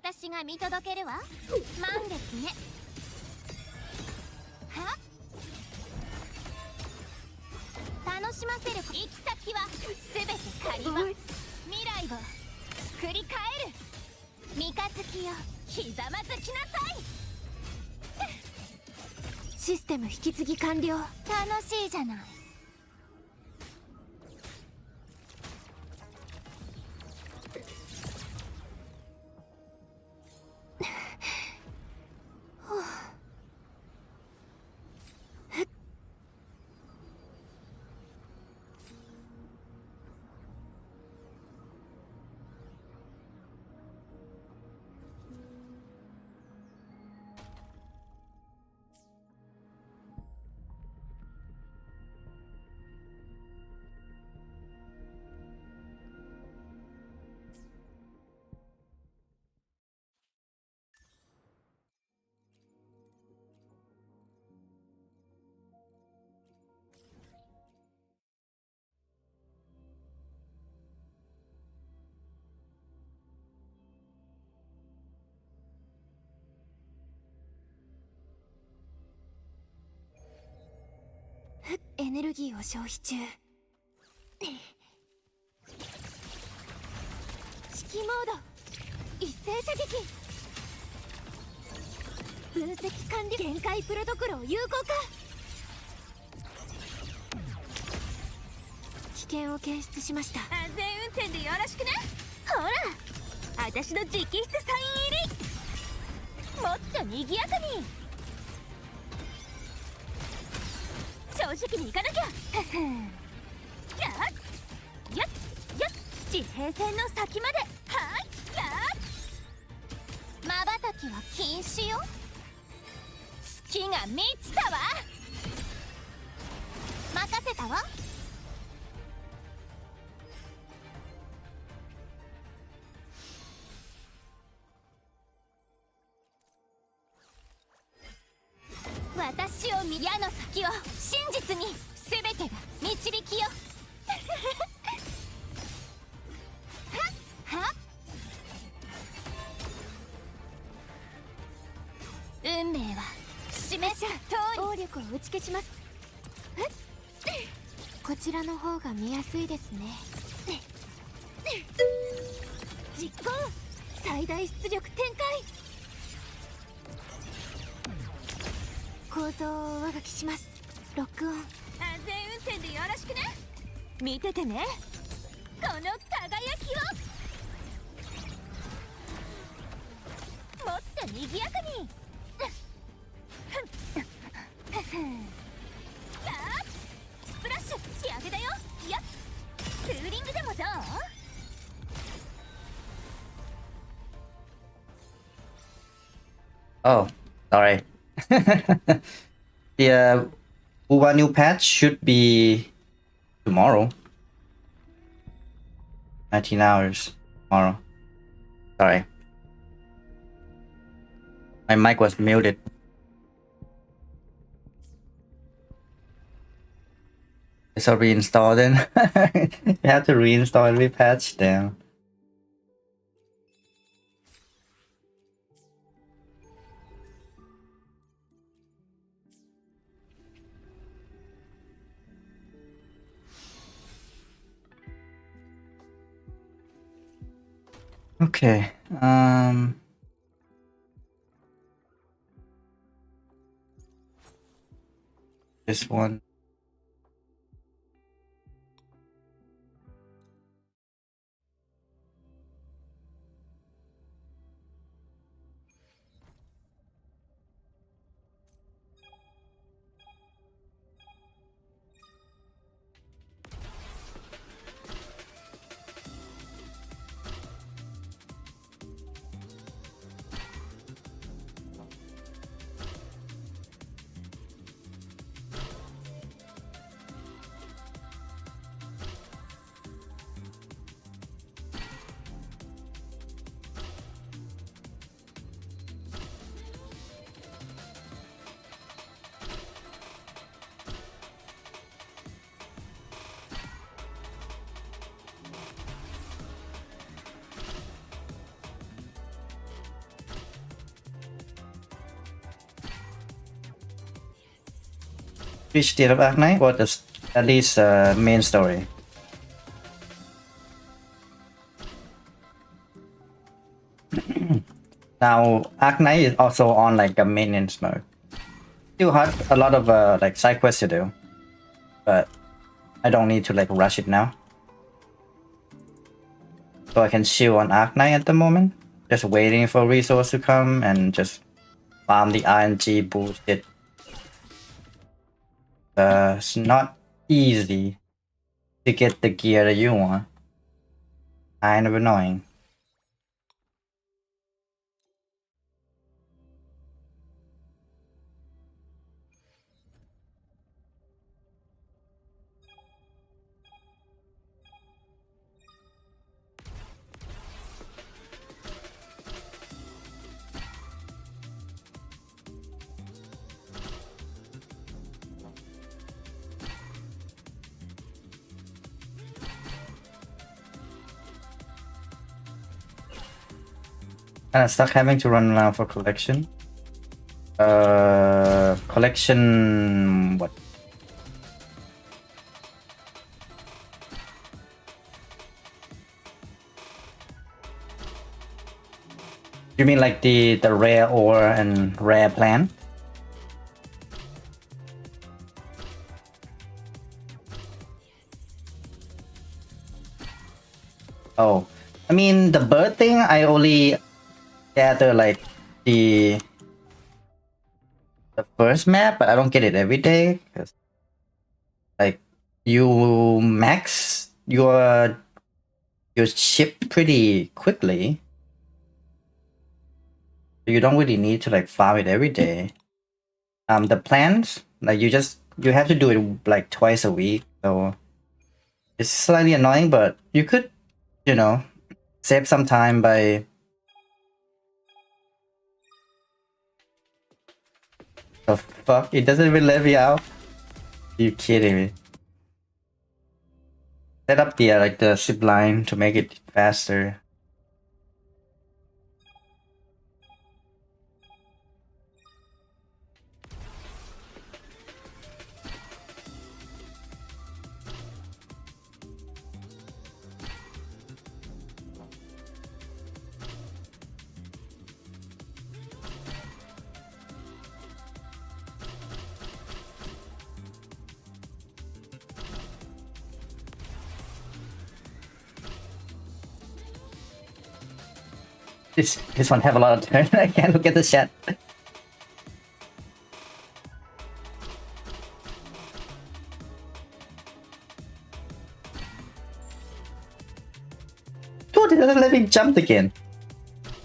私が見届けるわ。満月ね。は楽しませる。行き先は全て仮は未来を作り変える。三日月よ、ひざまずきなさい。システム引き継ぎ完了。楽しいじゃない。エネルギーを消費中。指揮モード一斉射撃。分析完了。限界プロトコルを有効化。危険を検出しました。安全運転でよろしくね。ほら私の直筆サイン入り。もっと賑やかに。正直に行かなきゃ。やっやっやっ地平線の先まで。はいやっまばたきは禁止よ。月が満ちたわ。任せたわ。私を見矢の先を真実に全てが導きよ。はっ運命は示した通り。応力を打ち消します。こちらの方が見やすいですね。実行最大出力展開。構造を上書きします。ロックオン。安全運転でよろしくね。見ててねこの輝きを。もっと賑やかに。やっスプラッシュ仕上げだよ。やっツーリングでもどう。Oh, sorry. The Uva new patch should be tomorrow. 19 hours tomorrow. Sorry. My mic was muted. So reinstall then. You have to reinstall every patch then. Okay. This one. reach the end of Arc 9, or just at least main story? Now, Arc 9 is also on like a maintenance mode. Still have a lot of like side quests to do, but I don't need to like rush it now. So I can chill on Arc 9 at the moment, just waiting for resource to come and just farm the RNG bullshit. It's not easy to get the gear that you want. Kind of annoying. Kinda stuck having to run around for collection. Collection what? You mean like the rare ore and rare plant? Oh, I mean the bird thing. I only gather like the first map, but I don't get it every day because like you max your ship pretty quickly. You don't really need to like farm it every day. The plants, like you have to do it like twice a week, so it's slightly annoying, but you could, you know, save some time by the fuck, it doesn't even let me out. You kidding me? Set up the like the zip line to make it faster. This one have a lot of turn. I can't look at the chat. Dude, it doesn't let me jump again.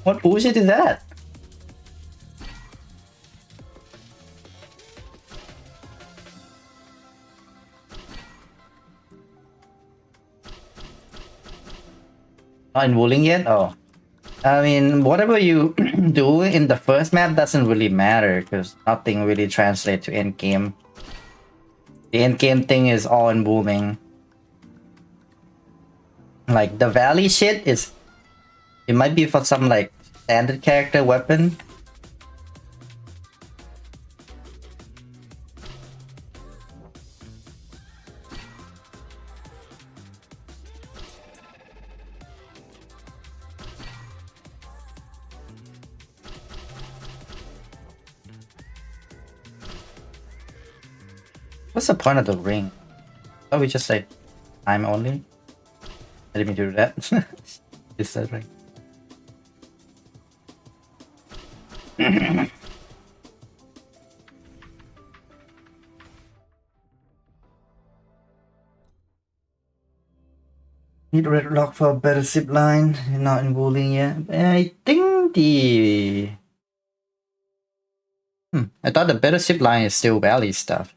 What bullshit is that? Not enrolling yet? Oh. I mean, whatever you do in the first map doesn't really matter because nothing really translates to end game. The end game thing is all in booming. Like the valley shit is, it might be for some like standard character weapon. What's the point of the ring? Oh, we just like time only? I didn't mean to do that. Is that right? Need red lock for a better zip line. Not in bowling yet. I think the I thought the better zip line is still valley stuff.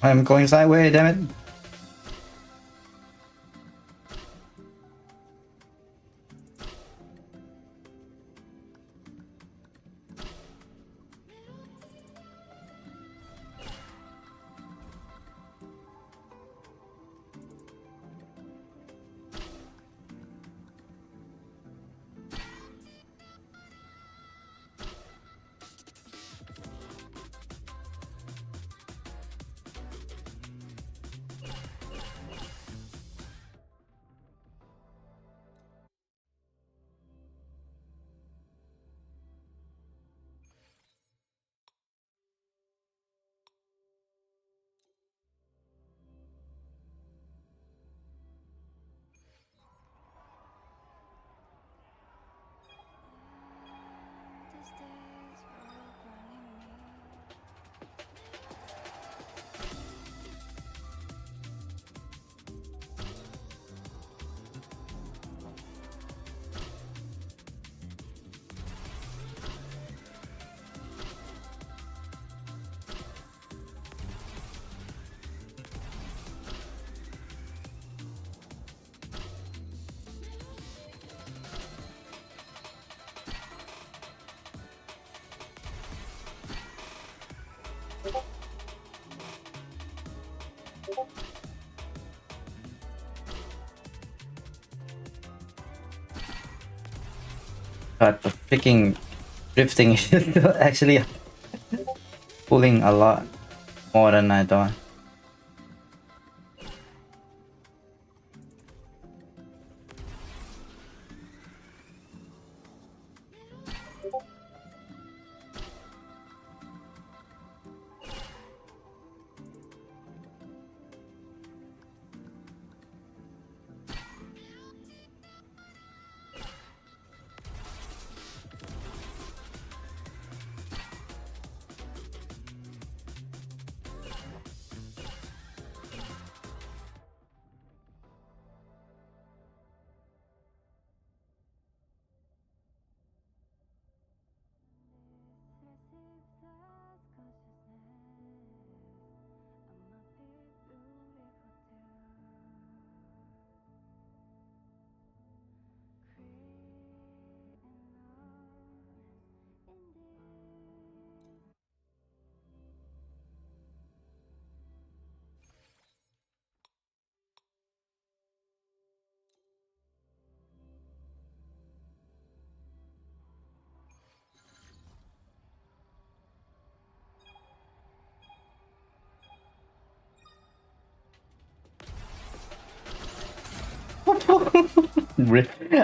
I'm going sideways, damn it. But the freaking drifting is actually pulling a lot more than I thought.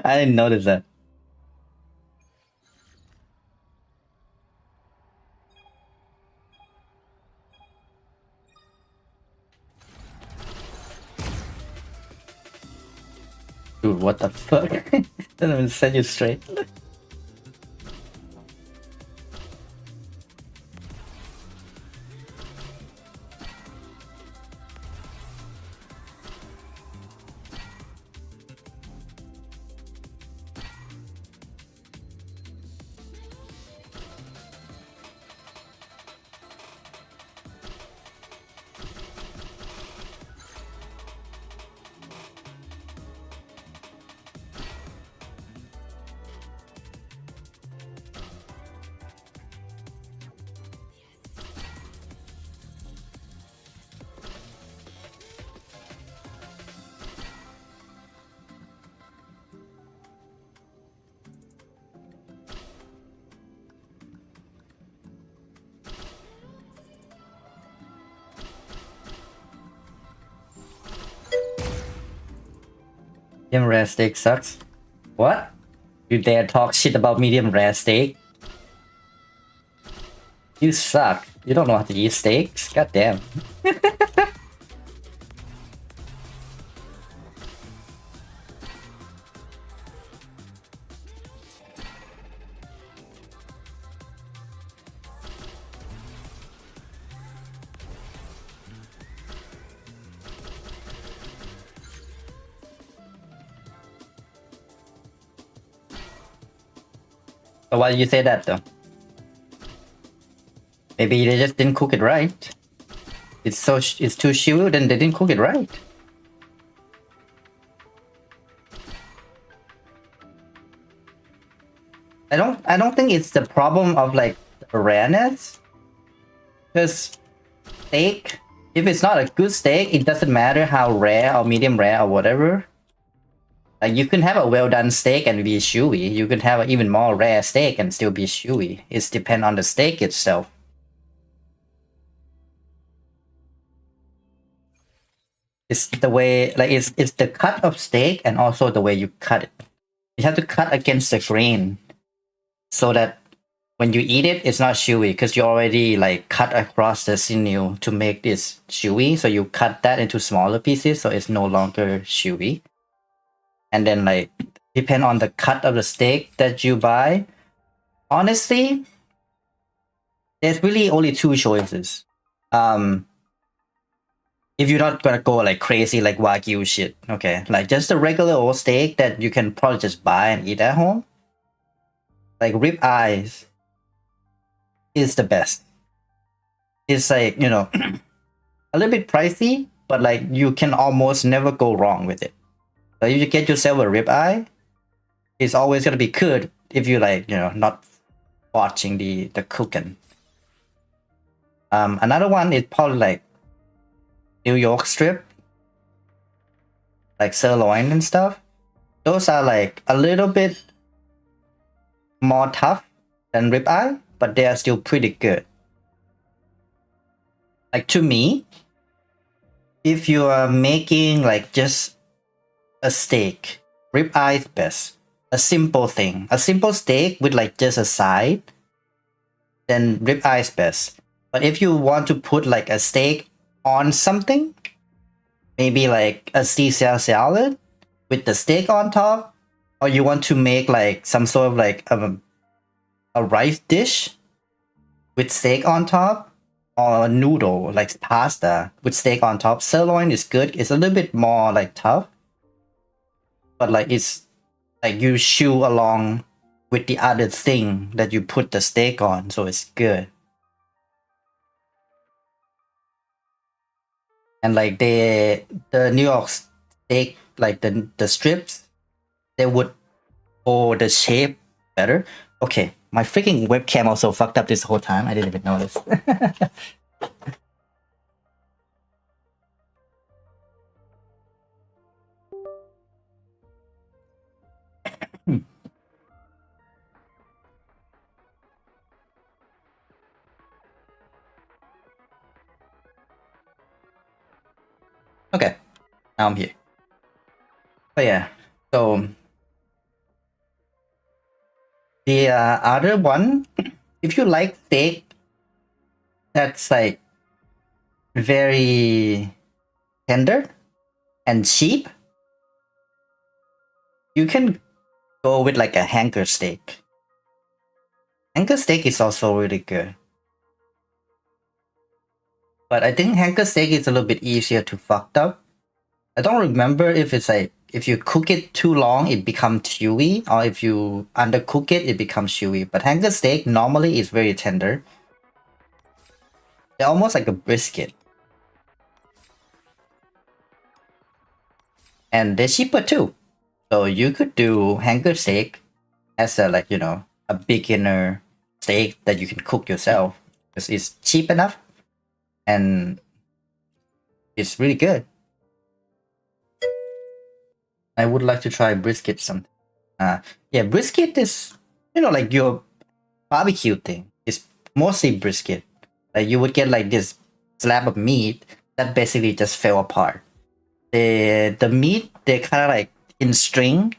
I didn't notice that. Dude, what the fuck? Didn't even send you straight. Medium rare steak sucks. What? You dare talk shit about medium rare steak? You suck. You don't know how to eat steaks? God damn. So why did you say that though? Maybe they just didn't cook it right. it's too chewy, then they didn't cook it right. I don't think it's the problem of like the rareness. Because steak, if it's not a good steak, it doesn't matter how rare or medium rare or whatever. Like you can have a well done steak and be chewy. You can have an even more rare steak and still be chewy. It's depend on the steak itself. It's the way, like it's the cut of steak and also the way you cut it. You have to cut against the grain so that when you eat it, it's not chewy because you already like cut across the sinew to make this chewy. So you cut that into smaller pieces so it's no longer chewy. And then like depend on the cut of the steak that you buy. Honestly, there's really only two choices. If you're not gonna go like crazy like Wagyu shit, okay, like just a regular old steak that you can probably just buy and eat at home. Like rib eyes is the best. It's like, you know, a little bit pricey, but like you can almost never go wrong with it. So if you get yourself a rib eye, it's always gonna be good if you like, you know, not watching the cooking. Another one is probably like New York strip, like sirloin and stuff. Those are like a little bit more tough than ribeye, but they are still pretty good. Like to me, if you are making like just a steak, ribeye is best. A simple thing, a simple steak with like just a side, then ribeye is best. But if you want to put like a steak on something, maybe like a Caesar salad with the steak on top, or you want to make like some sort of like a rice dish with steak on top, or a noodle like pasta with steak on top. Sirloin is good. It's a little bit more like tough, but like it's like you chew along with the other thing that you put the steak on, so it's good. And like the New York steak, like the strips, they would hold the shape better. Okay, my freaking webcam also fucked up this whole time. I didn't even notice. Okay, now I'm here. But yeah, so the other one, if you like steak that's like very tender and cheap, you can go with like a hanger steak. Hanger steak is also really good. But I think hanger steak is a little bit easier to fuck up. I don't remember if it's like, if you cook it too long, it becomes chewy, or if you undercook it, it becomes chewy. But hanger steak normally is very tender. They're almost like a brisket. And they're cheaper too. So you could do hanger steak as a like, you know, a beginner steak that you can cook yourself. Because it's cheap enough and it's really good. I would like to try brisket sometime. Yeah, brisket is, you know, like your barbecue thing. It's mostly brisket. Like you would get like this slab of meat that basically just fell apart. The meat, they're kind of like in string.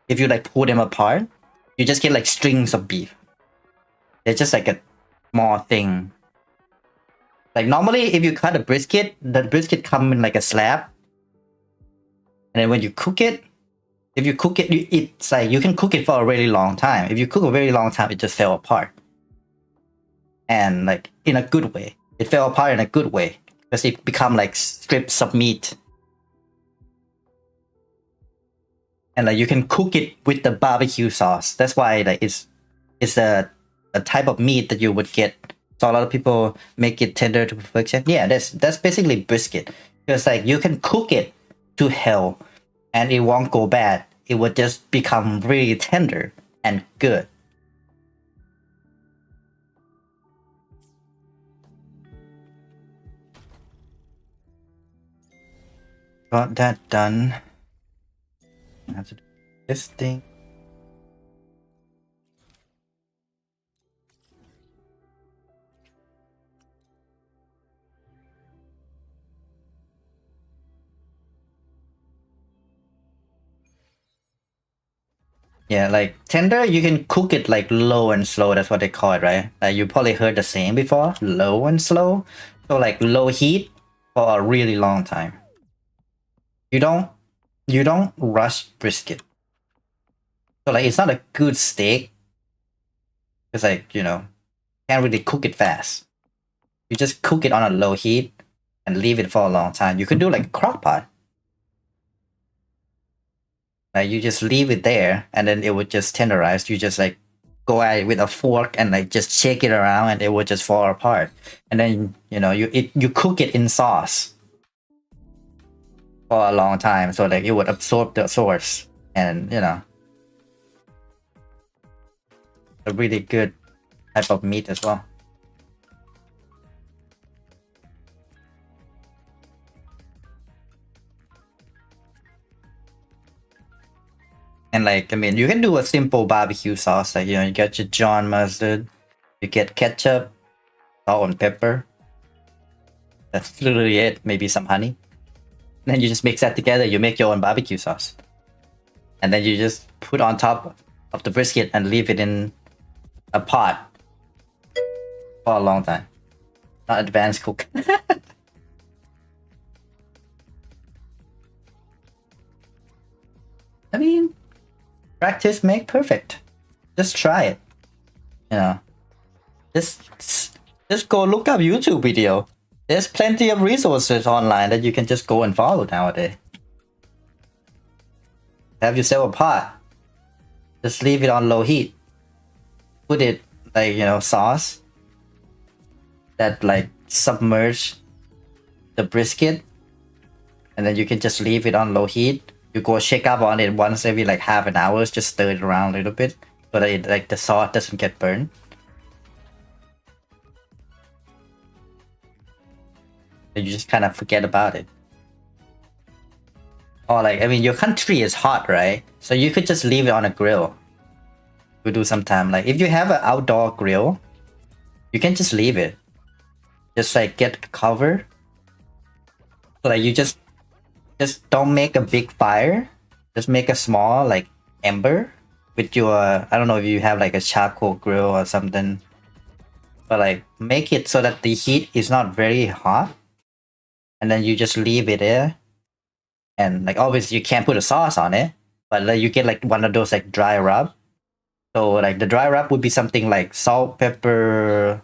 If you like pull them apart, you just get like strings of beef. They're just like a small thing. Like normally, if you cut a brisket, the brisket come in like a slab. And then when you cook it, if you cook it, it's like you can cook it for a really long time. If you cook a very long time, it just fell apart. And like in a good way. It fell apart in a good way. Because it become like strips of meat. And like you can cook it with the barbecue sauce. That's why like it's a type of meat that you would get So a lot of people make it tender to perfection. Yeah, that's basically brisket. Because like you can cook it to hell and it won't go bad. It will just become really tender and good. Got that done. I have to do this thing. Yeah, like tender, you can cook it like low and slow. That's what they call it, right? Like you probably heard the saying before, low and slow. So like low heat for a really long time. You don't rush brisket. So like it's not a good steak. It's like, can't really cook it fast. You just cook it on a low heat and leave it for a long time. You could do like a crock pot. Like you just leave it there and then it would just tenderize. You just like go at it with a fork and like just shake it around and it would just fall apart. And then you cook it in sauce for a long time, so like it would absorb the sauce and a really good type of meat as well. And like, I mean, you can do a simple barbecue sauce. Like, you get your John mustard, you get ketchup, salt and pepper. That's literally it. Maybe some honey. And then you just mix that together. You make your own barbecue sauce. And then you just put on top of the brisket and leave it in a pot for a long time. Not advanced cook. I mean, practice make perfect. Just try it. Just go look up YouTube video. There's plenty of resources online that you can just go and follow nowadays. Have yourself a pot. Just leave it on low heat. Put it like, sauce that like submerge the brisket. And then you can just leave it on low heat. You go shake up on it once every like half an hour. Just stir it around a little bit so that it, like the sauce doesn't get burned. And you just kind of forget about it. Or like, I mean, your country is hot, right? So you could just leave it on a grill. We do sometime. Like if you have an outdoor grill, you can just leave it. Just like get cover. So like you just don't make a big fire. Just make a small like ember with your, I don't know if you have like a charcoal grill or something. But like make it so that the heat is not very hot. And then you just leave it there. And like obviously you can't put a sauce on it. But like, you get like one of those like dry rub. So like the dry rub would be something like salt, pepper,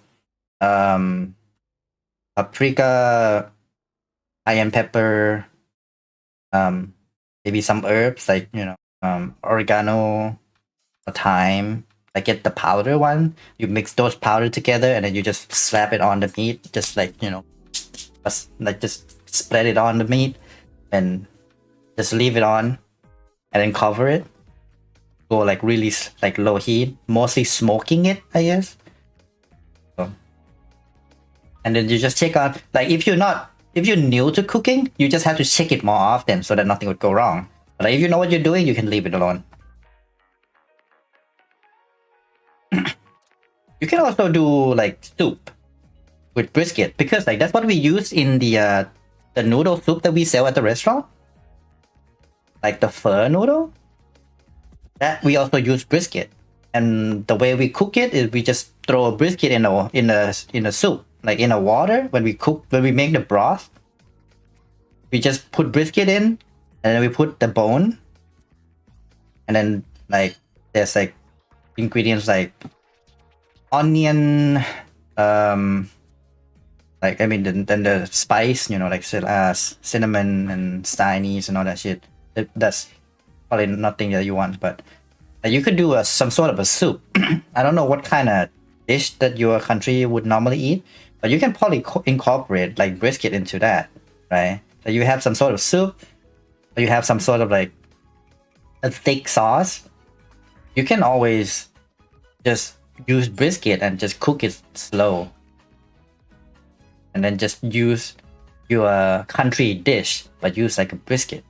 paprika, cayenne pepper, maybe some herbs like oregano, or thyme. Like get the powder one. You mix those powder together and then you just slap it on the meat. Just like just spread it on the meat and just leave it on and then cover it. Go like really like low heat, mostly smoking it, I guess. So, and then you just check on, like if you're new to cooking, you just have to check it more often so that nothing would go wrong. But like, if you know what you're doing, you can leave it alone. You can also do like soup with brisket because like that's what we use in the noodle soup that we sell at the restaurant. Like the pho noodle. That we also use brisket, and the way we cook it is we just throw a brisket in a soup, like in a water. When we make the broth, we just put brisket in, and then we put the bone, and then like there's like ingredients like onion, like I mean then the spice, like cinnamon and stymies and all that shit. That's probably nothing that you want, but you could do some sort of a soup. I don't know what kind of dish that your country would normally eat, but you can probably incorporate like brisket into that, right? So you have some sort of soup, or you have some sort of like a thick sauce. You can always just use brisket and just cook it slow, and then just use your country dish, but use like a brisket.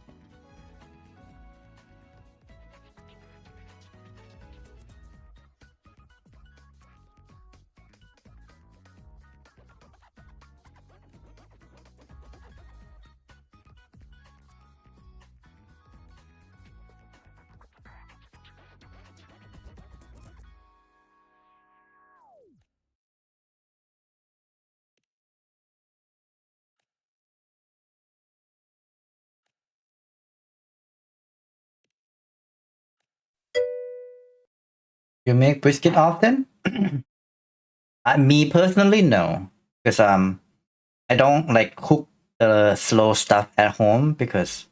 You make brisket often? Me personally, no, because I don't like cook the slow stuff at home because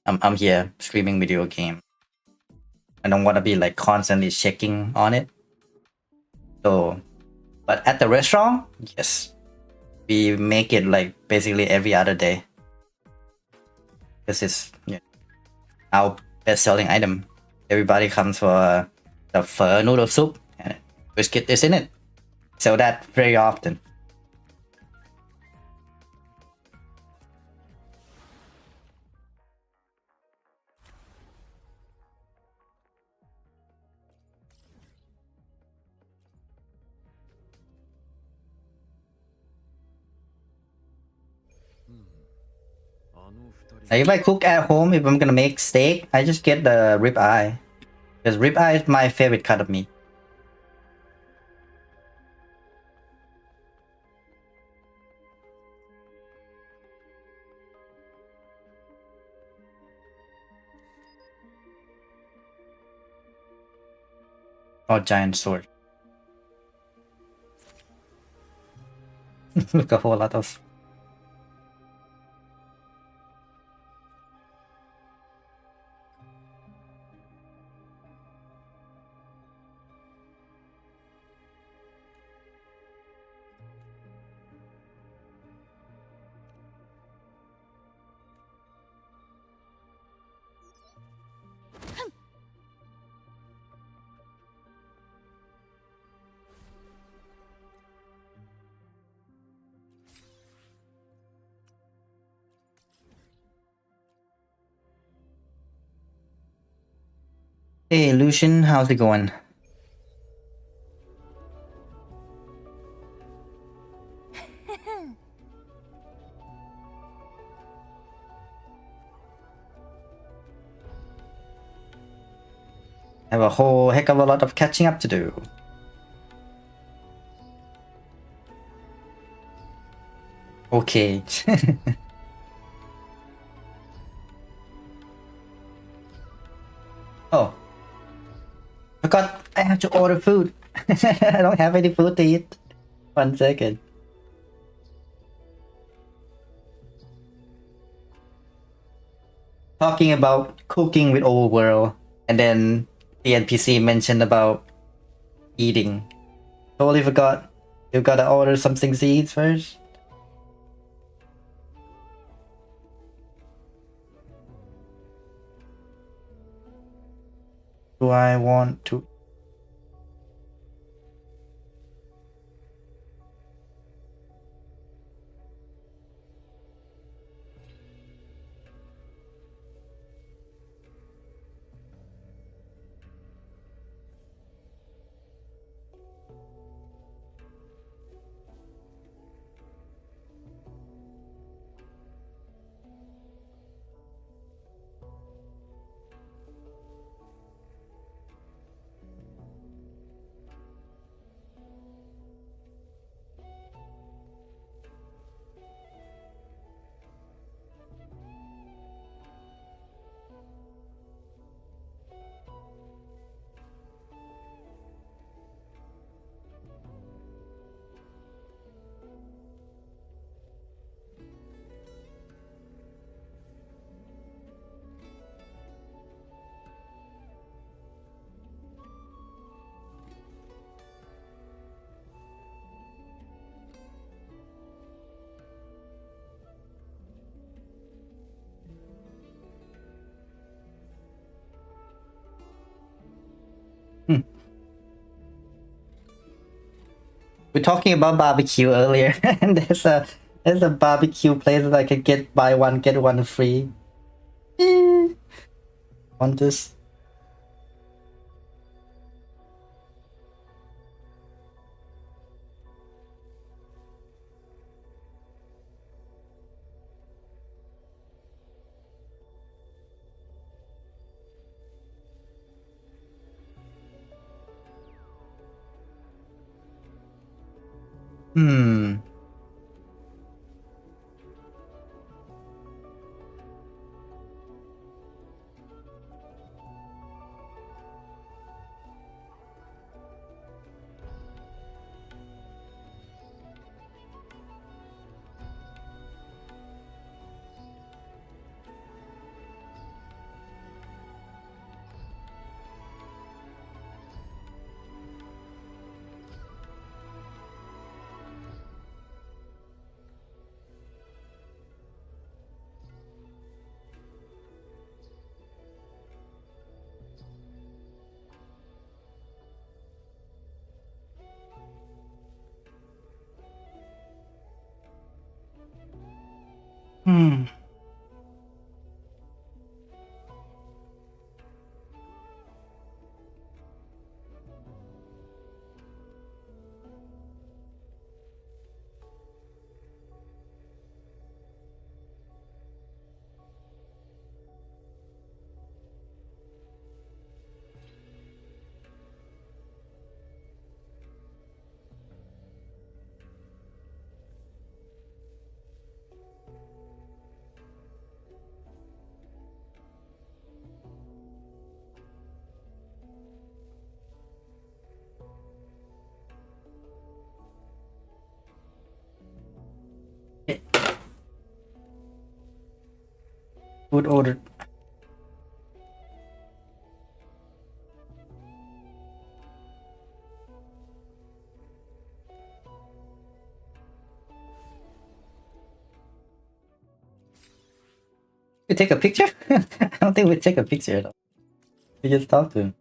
I'm here streaming video game. I don't want to be like constantly checking on it. So, but at the restaurant, yes, we make it like basically every other day. This is our best selling item. Everybody comes for the pho noodle soup and brisket is in it. So that very often. Like if I cook at home, if I'm gonna make steak, I just get the rib eye. Because rib eye is my favorite cut of meat. Or giant sword. Look, a whole lot of. Hey Lucian, how's it going? I have a whole heck of a lot of catching up to do. Okay. Oh. Forgot I have to order food. I don't have any food to eat. 1 second. Talking about cooking with Overworld, and then the NPC mentioned about eating. Totally forgot. You gotta order something to eat first. Do I want to? We're talking about barbecue earlier, and there's a barbecue place that I can get buy one get one free. Want this? Hmm. Hmm. Food ordered. We take a picture? I don't think we take a picture though. We just talk to him.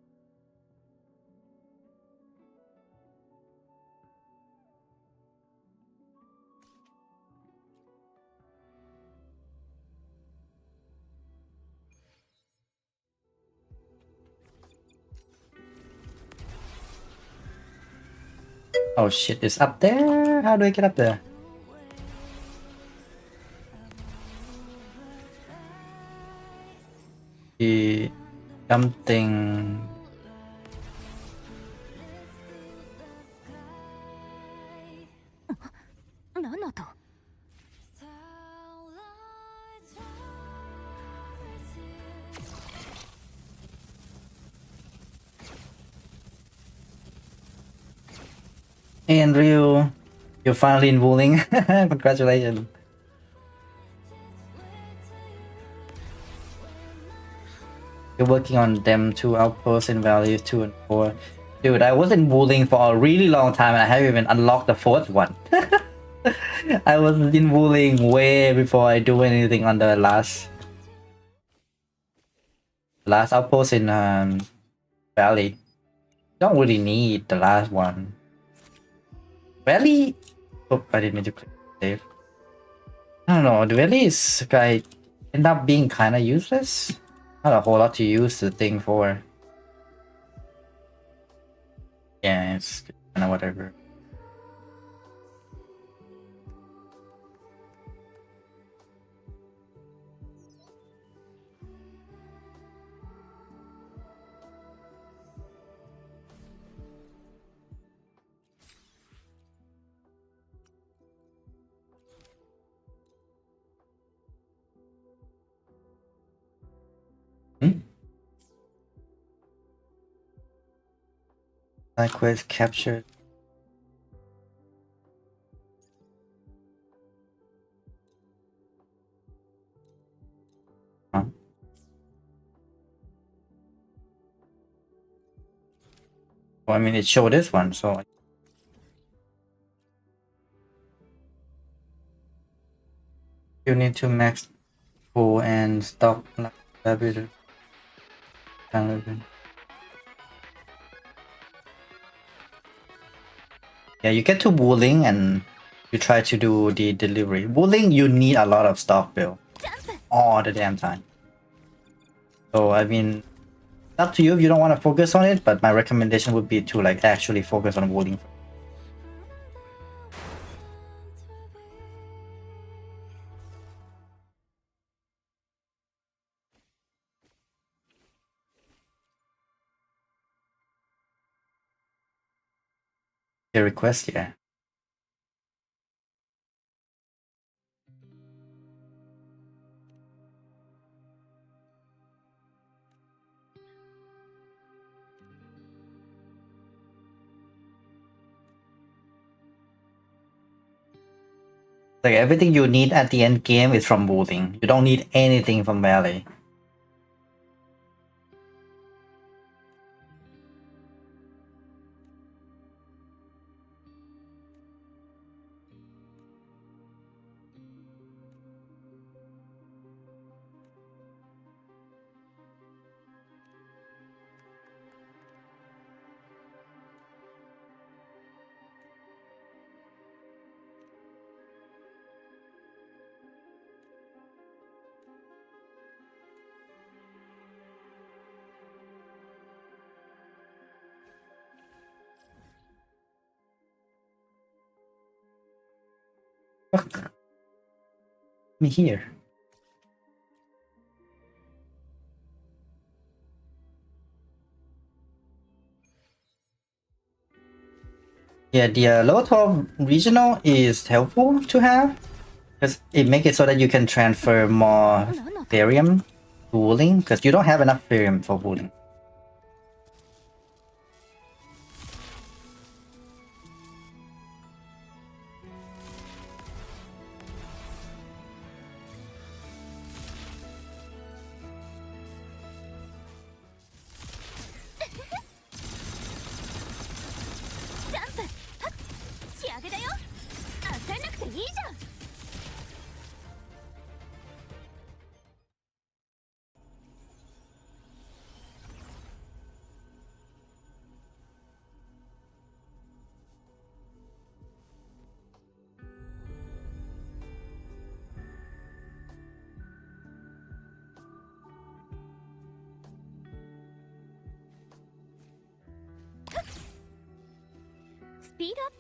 Oh shit, it's up there. How do I get up there? Something. And Ryu, you're finally in Wuling. Congratulations. You're working on them 2 outposts in values 2 and 4. Dude, I was in Wuling for a really long time and I haven't even unlocked the 4th one. I was in Wuling way before I do anything on the last outpost in Valley. Don't really need the last one. Valley. Oh, I didn't mean to click save. I don't know. The Valley is guy end up being kind of useless. Not a whole lot to use the thing for. Yeah, it's kind of whatever. Quest captured. Huh? Well, I mean, it showed this one, so you need to max full and stop like Yeah, you get to bowling and you try to do the delivery. Bowling, you need a lot of stock build all the damn time. So I mean, up to you if you don't want to focus on it, but my recommendation would be to like actually focus on bowling. The request, yeah. Like everything you need at the end game is from bowling. You don't need anything from melee. Fuck me here. Yeah, the lower 12 regional is helpful to have because it makes it so that you can transfer more Therium to bowling because you don't have enough Therium for bowling. Speed up.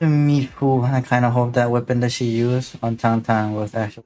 Mifu, I kind of hope that weapon that she used on Tang Tang was actually.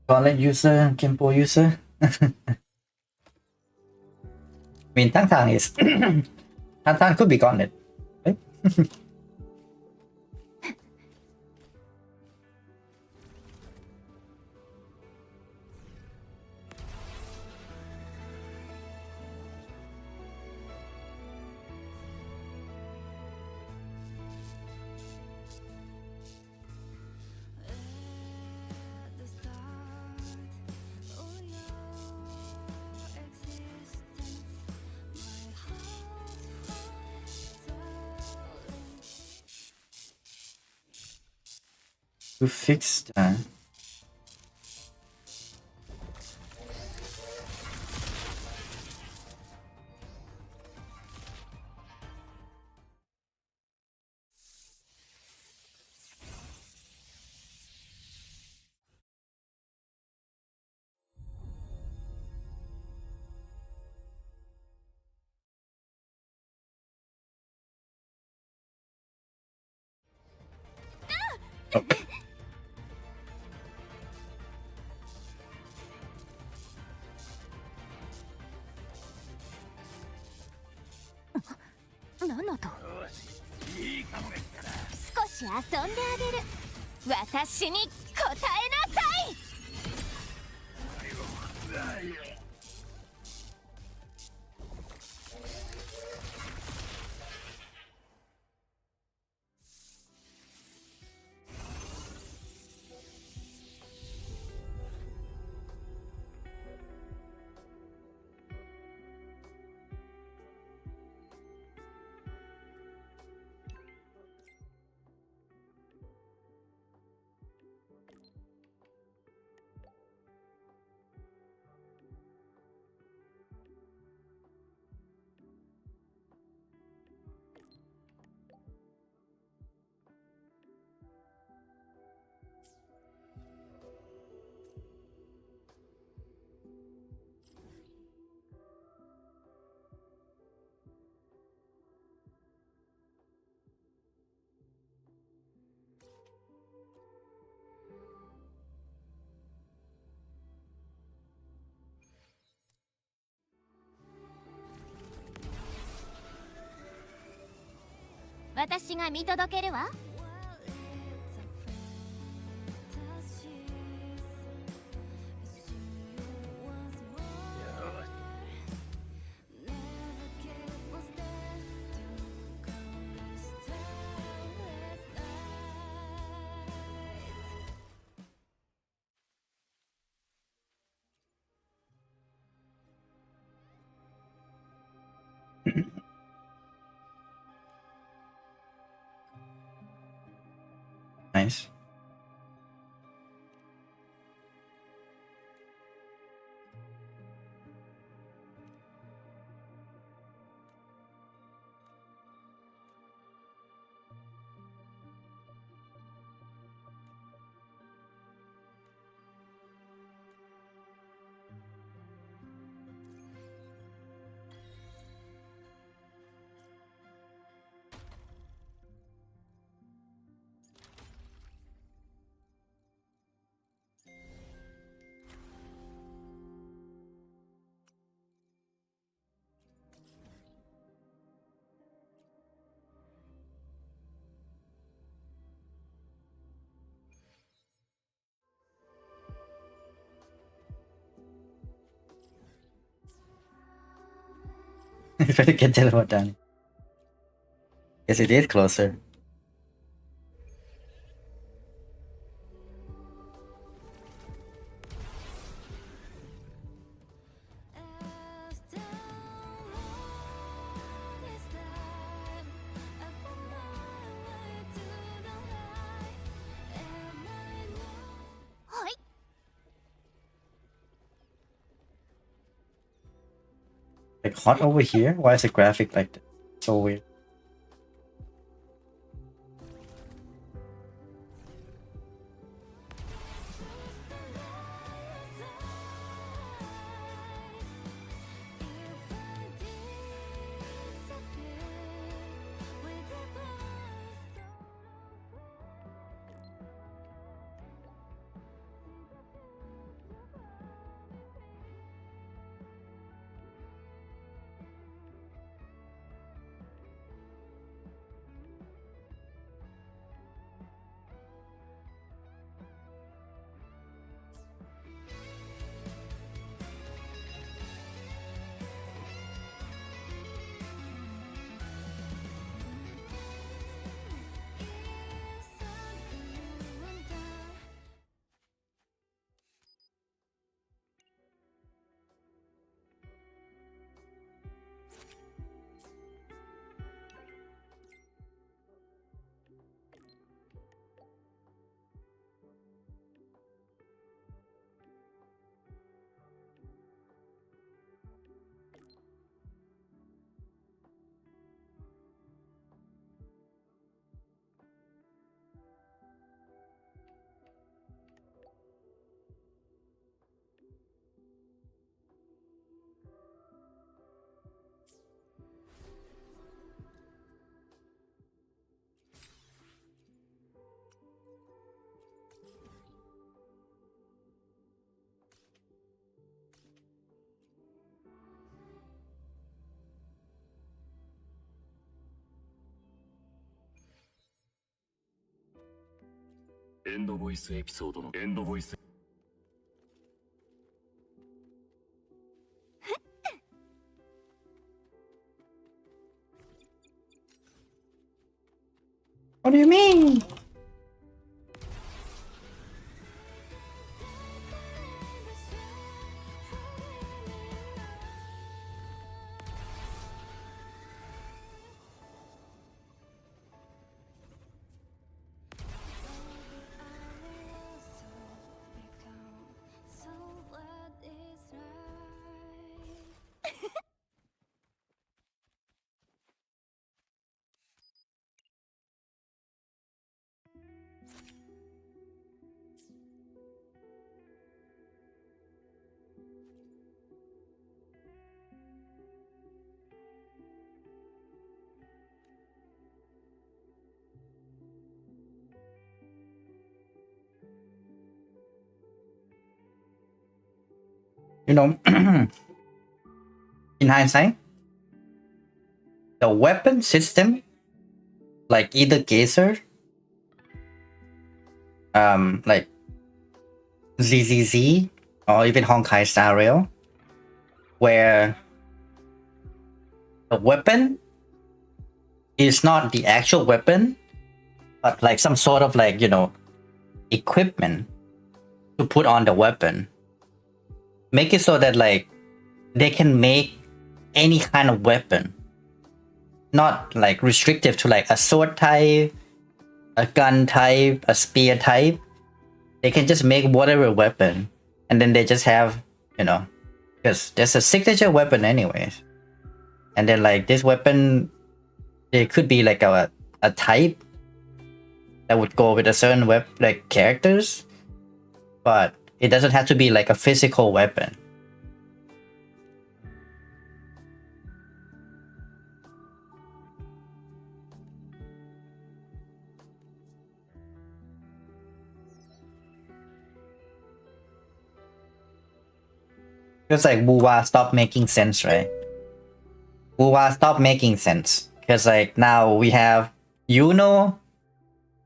Gauntlet user, Kimpo user. I mean, Tang Tang is. Tang Tang could be Gauntlet. Right? To fix that. Oh.何の音？少し遊んであげる。私に答えなさい。私が見届けるわ。Nice. Try to get teleport down. Yes, it is closer. Like hot over here? Why is the graphic like that? So weird. エンドボイスエピソードのエンドボイス What do you mean? You know, in hindsight, the weapon system, like either Geyser, like ZZZ, or even Honkai Star Rail, where the weapon is not the actual weapon, but like some sort of like, you know, equipment to put on the weapon. Make it so that like they can make any kind of weapon, not like restrictive to like a sword type, a gun type, a spear type. They can just make whatever weapon, and then they just have, you know, because there's a signature weapon anyways. And then like this weapon, it could be like a type that would go with a certain like characters, but it doesn't have to be like a physical weapon. Because like Wuwa stopped making sense, right? Wuwa stopped making sense. Because like now we have Yuno,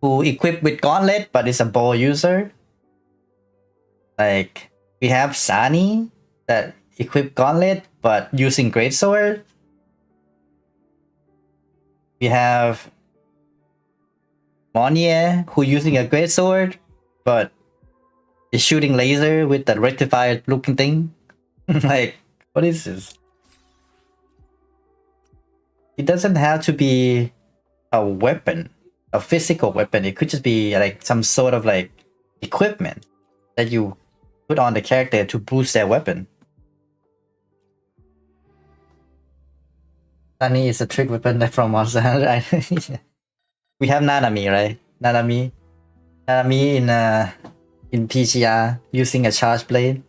who equipped with Gauntlet but is a bow user. Like we have Sani that equipped Gauntlet but using Greatsword. We have Monier who using a Greatsword but is shooting laser with the rectified looking thing. Like, what is this? It doesn't have to be a weapon, a physical weapon. It could just be like some sort of like equipment that you put on the character to boost their weapon. Sunny is a trick weapon from Monster Hunter. We have Nanami, right? Nanami in PGR using a charge blade.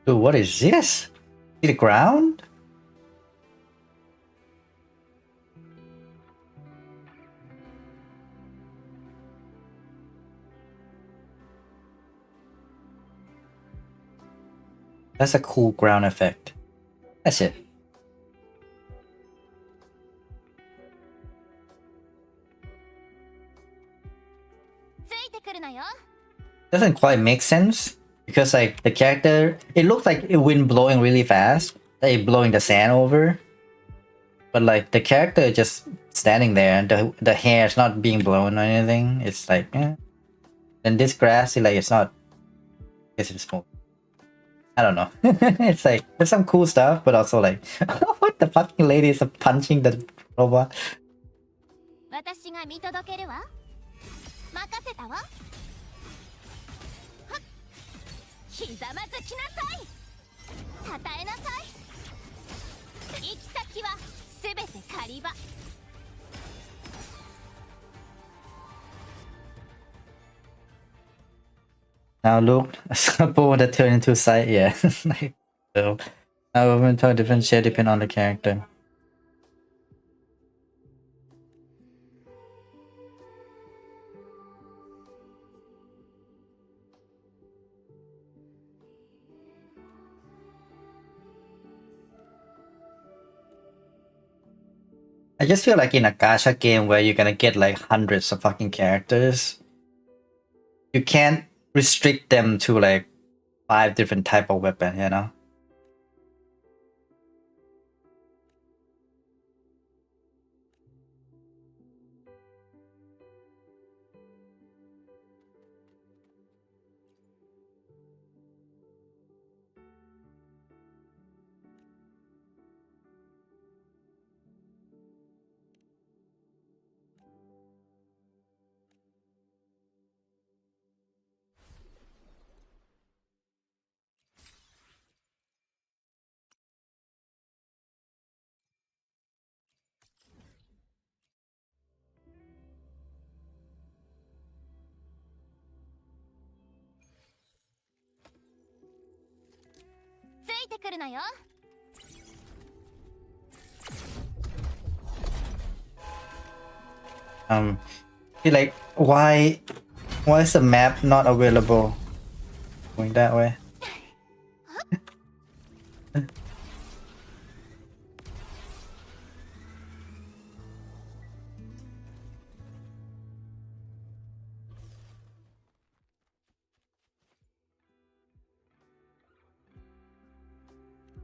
Dude, what is this? See the ground? That's a cool ground effect. That's it. Doesn't quite make sense because like the character, it looks like it wind blowing really fast, like blowing the sand over, but like the character just standing there and the hair is not being blown or anything. It's like, eh. And this grass is like, it's not, I guess it's smooth. I don't know. It's like there's some cool stuff, but also like, what the fucking lady is punching the robot. 私が見届けるわ。任せたわ。はっ。ひざまずきなさい。たたえなさい。行き先はすべて狩り場。 Now look, a couple that turn into sight, yeah. Like, so now we're going to differentiate depending on the character. I just feel like in a gacha game where you're gonna get like hundreds of fucking characters, you can't restrict them to like 5 different type of weapon, you know? Feel like why is the map not available? Going that way.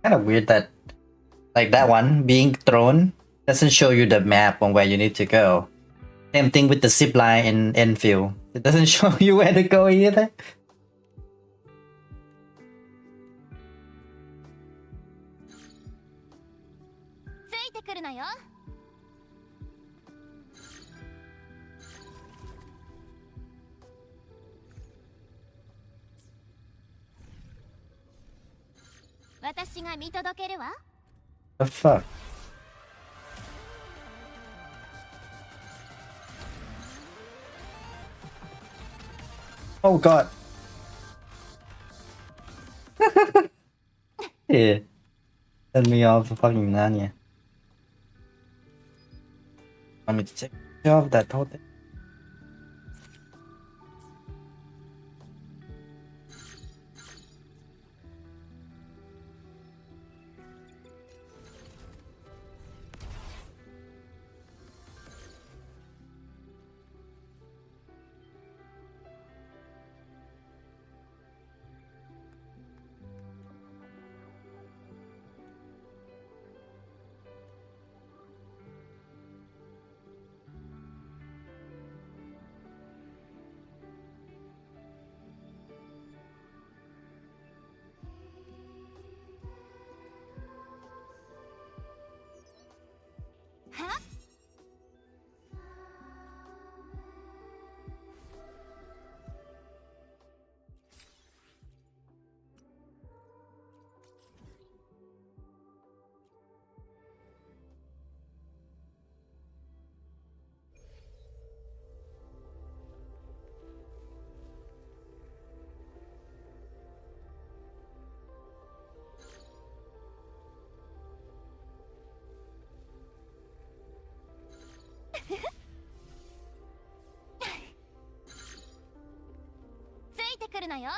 Kind of weird that like that one being thrown doesn't show you the map on where you need to go. Same thing with the zip line in Enfield. It doesn't show you where to go either. ついてくるなよ。 私が見届けるわ。 The fuck? Oh god. Yeah. Send me off the fucking Nanya. Want me to take off that whole thing?ついてくるなよ。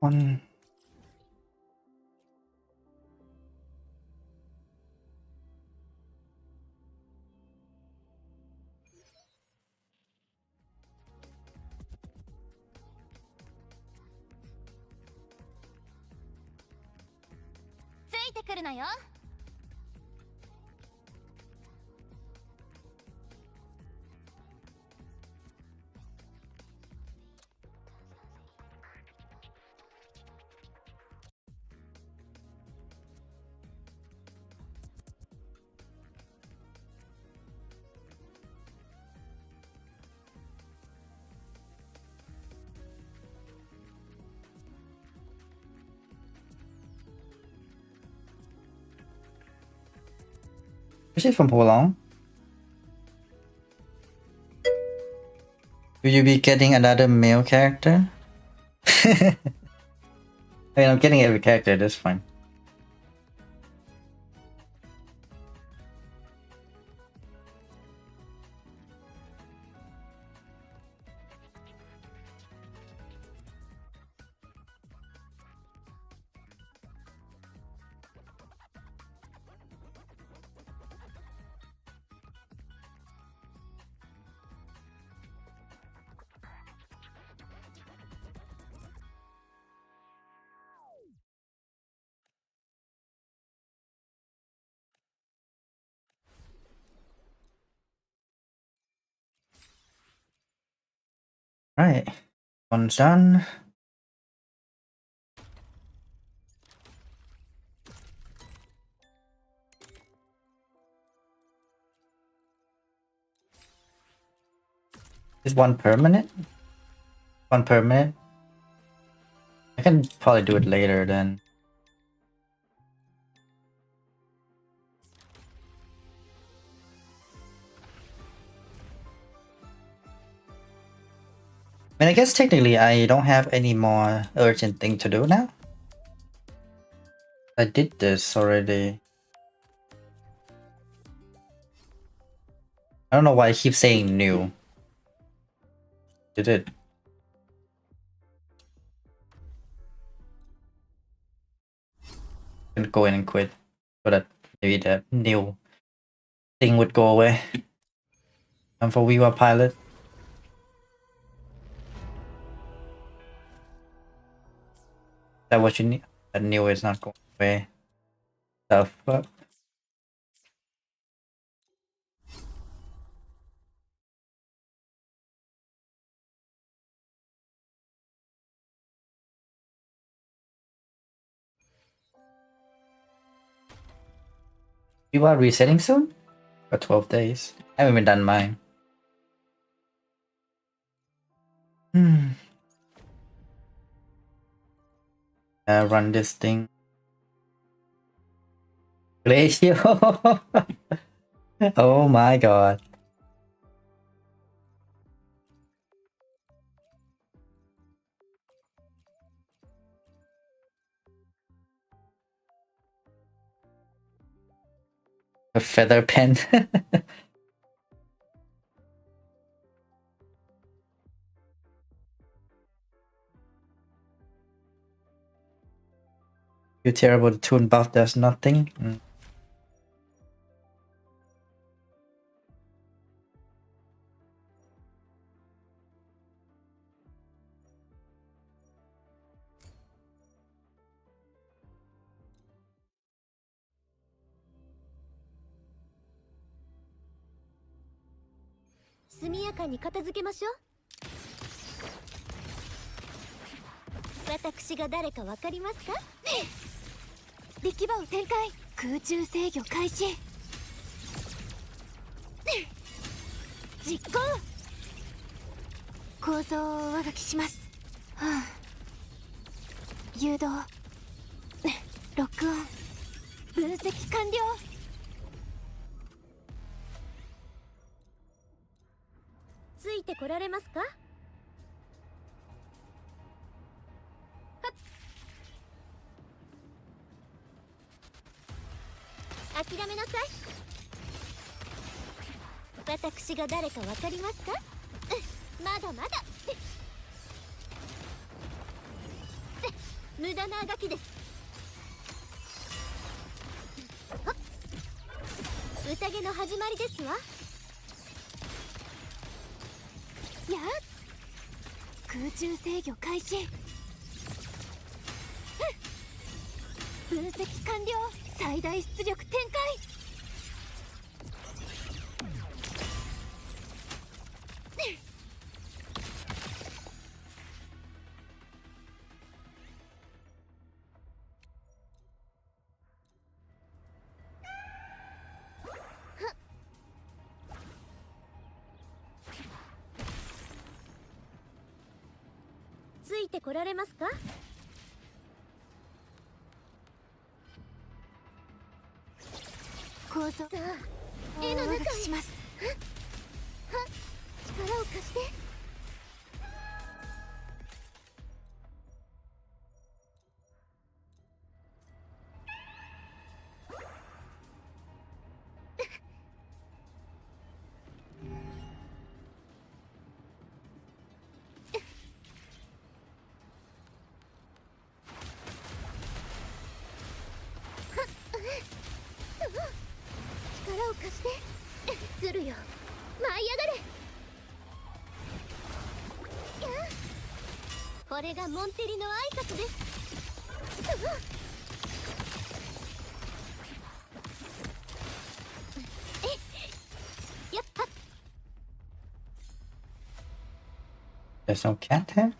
One. てるなよ。Is she from Polong? Will you be getting another male character? I mean, I'm getting every character, that's fine. Right, one's done. Is one permanent? One permanent? I can probably do it later then. I mean, I guess technically I don't have any more urgent thing to do now. I did this already. I don't know why I keep saying new. You did. Can go in and quit so that maybe the new thing would go away. And for Viva Pilot. Is that what you need? That new is not going away. The fuck? You are resetting soon? For 12 days. I haven't even done mine. Run this thing. Glacio! Oh my god. A feather pen. You're terrible, the toon buff does nothing. 最大出力展開。ついてこられますか？構造、さあ絵の中へします。力を貸して。力を貸して。ずるよ、舞い上がれ。これがモンテリの挨拶です。やっぱ There's no cat here?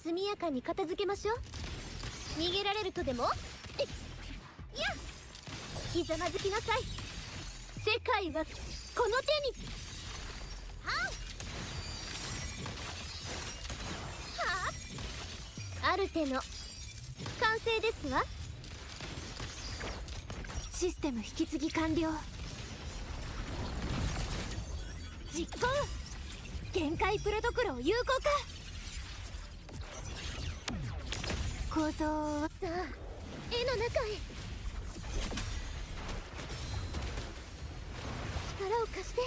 速やかに片付けましょう。逃げられるとでも？いや、ひざまずきなさい。世界はこの手に。はあ、アルテの完成ですわ。システム引き継ぎ完了。実行。限界プロトコルを有効化。構造をさあ絵の中へ。力を貸して。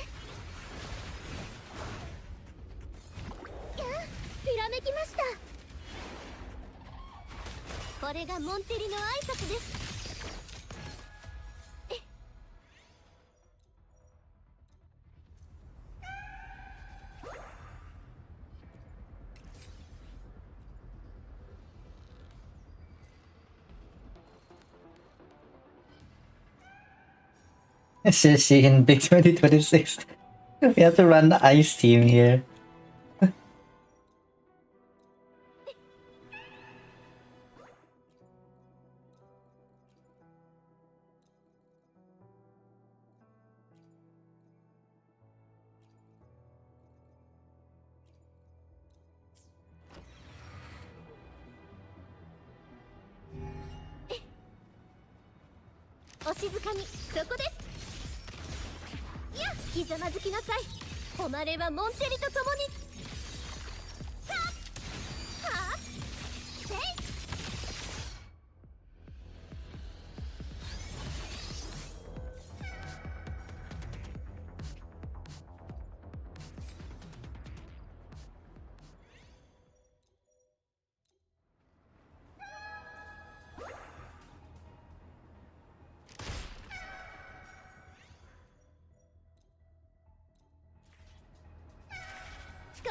ひらめきました。これがモンテリの挨拶です。Shishi in Big 2026. We have to run the ice team here.「お静かに、そこです。いや、ひざまずきなさい。誉れはモンテリと共に。さあ、はあ、せい。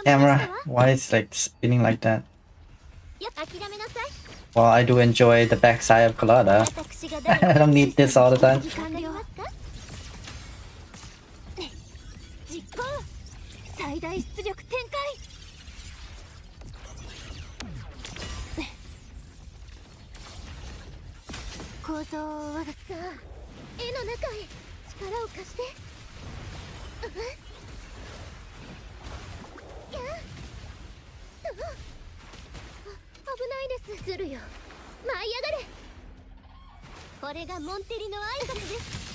Camera, why is like spinning like that? や、諦めなさい。 Well, I do enjoy the backside of Colada. I don't need this all the time. 実行。最大出力展開。構造はさあ絵の中へ。力を貸して。危ないです。ずるよ、舞い上がれ。これがモンテリの挨拶です。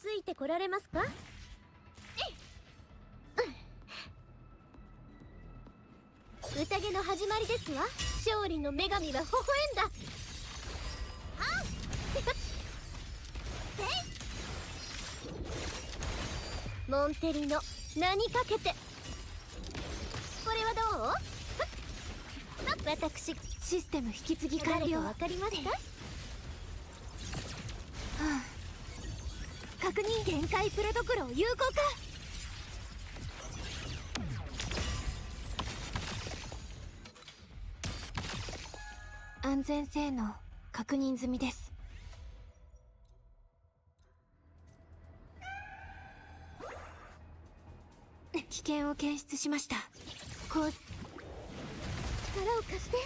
ついてこられますか？宴の始まりですわ。勝利の女神は微笑んだ。あっモンテリの名にかけて。これはどう？私システム引き継ぎ完了。誰かわかりますか？確認。限界プロトコルを有効化。安全性能確認済みです。危険を検出しました。こう力を貸して。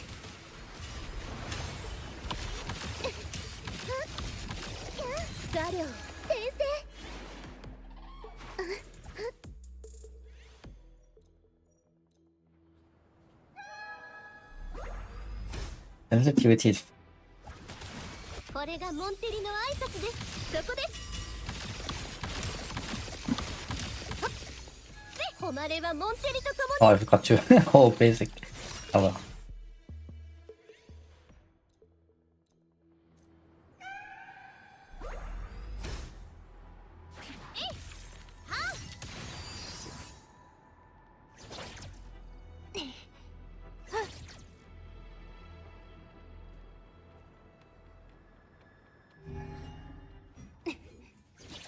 ダリョウ先生。sensitivity is これがモンテリの挨拶です。そこです。誉れはモンテリと共 oh I forgot to oh basic oh well.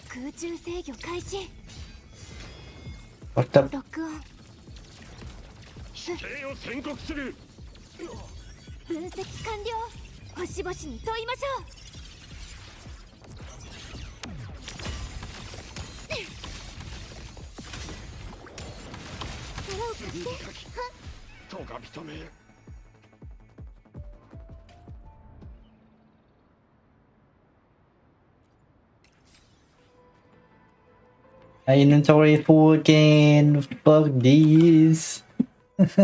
空中制御開始。 what the ロックオン。死刑を宣告する。分析完了。星々に問いましょう。力を貸して。とが認め。my inventory full again, fuck these. 力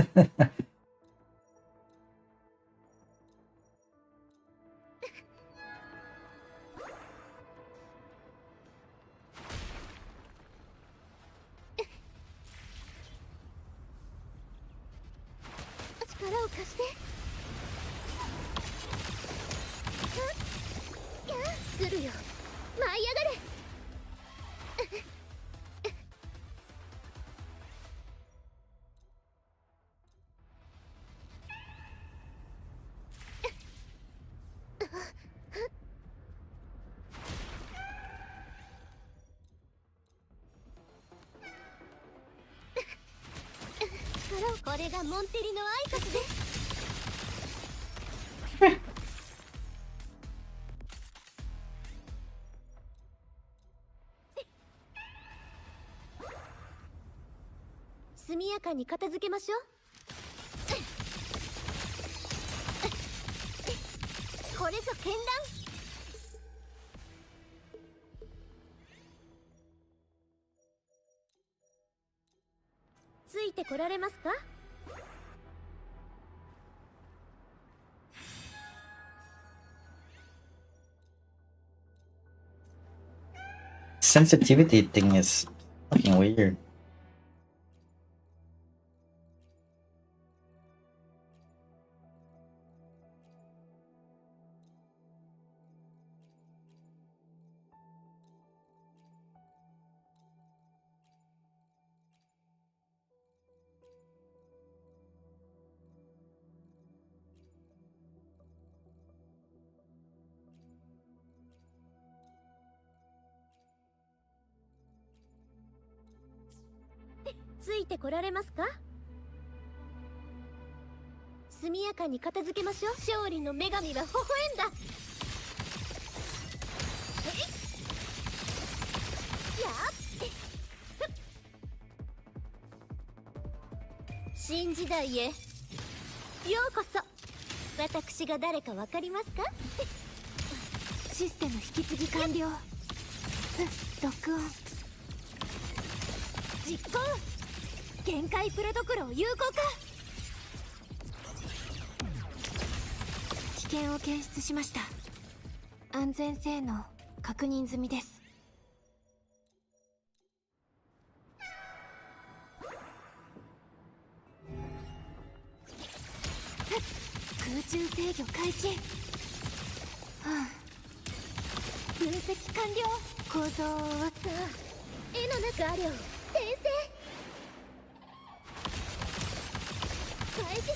を貸して。するよ。舞い上がれ。これがモンテリの挨拶です。速やかに片付けましょう。これぞ剣断。ついてこられますか？ sensitivity thing is fucking weird.ついてこられますか？速やかに片付けましょう。勝利の女神は微笑んだ。やっ新時代へようこそ。私が誰かわかりますか？システム引き継ぎ完了。ロックオン。実行。限界プロトコルを有効化。危険を検出しました。安全性能確認済みです。空中制御開始。分分析完了。構造はさあ絵の中ありょ転生返し筆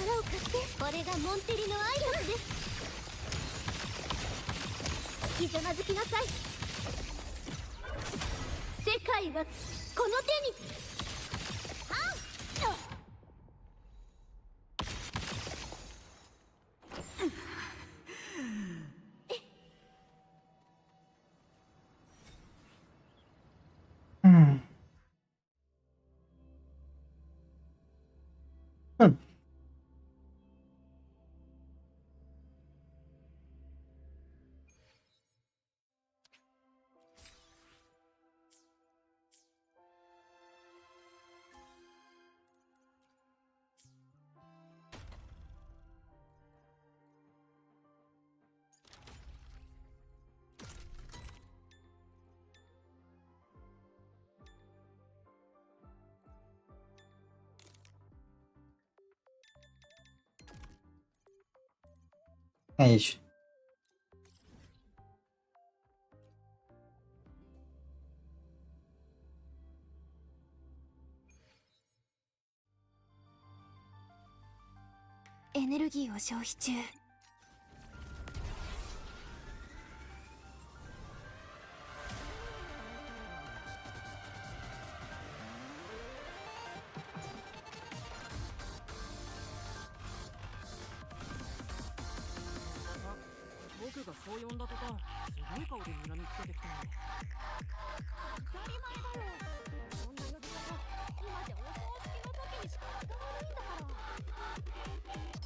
腹を買ってこれがモンテリのアイドルですひざまずきなさい世界はこの手にHmm. Hmm. Yeah, you should. エネルギーを消費中。僕がそう呼んだ途端すごい顔で睨みつけてきたの。当たり前だよ。そんな呼び方今じゃお葬式の時にしか使わないんだから。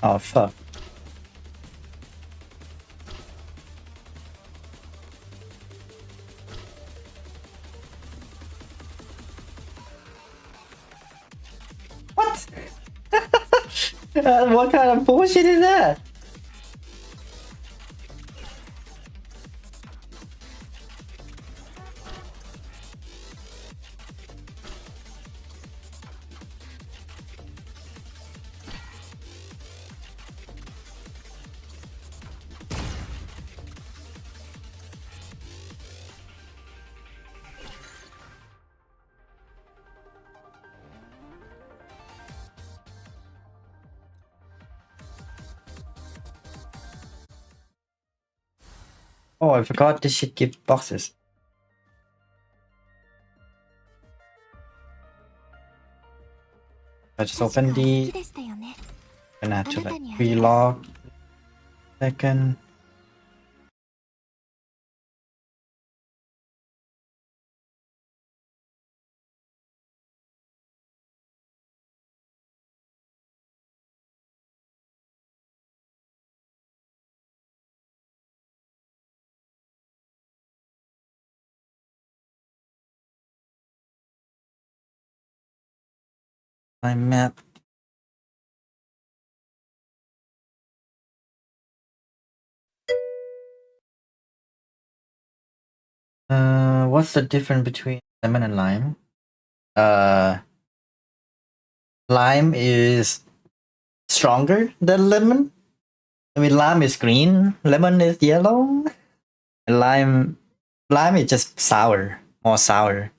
Oh fuck. What? What kind of bullshit is that? Oh, I forgot this shit gives boxes. I just 確か opened 好 the きでしたよね。 and I had to like あなたにあげます。 relog second. My map. What's the difference between lemon and lime? Uh, Lime is stronger than lemon. I mean, lime is green, lemon is yellow. And lime is just sour, more sour.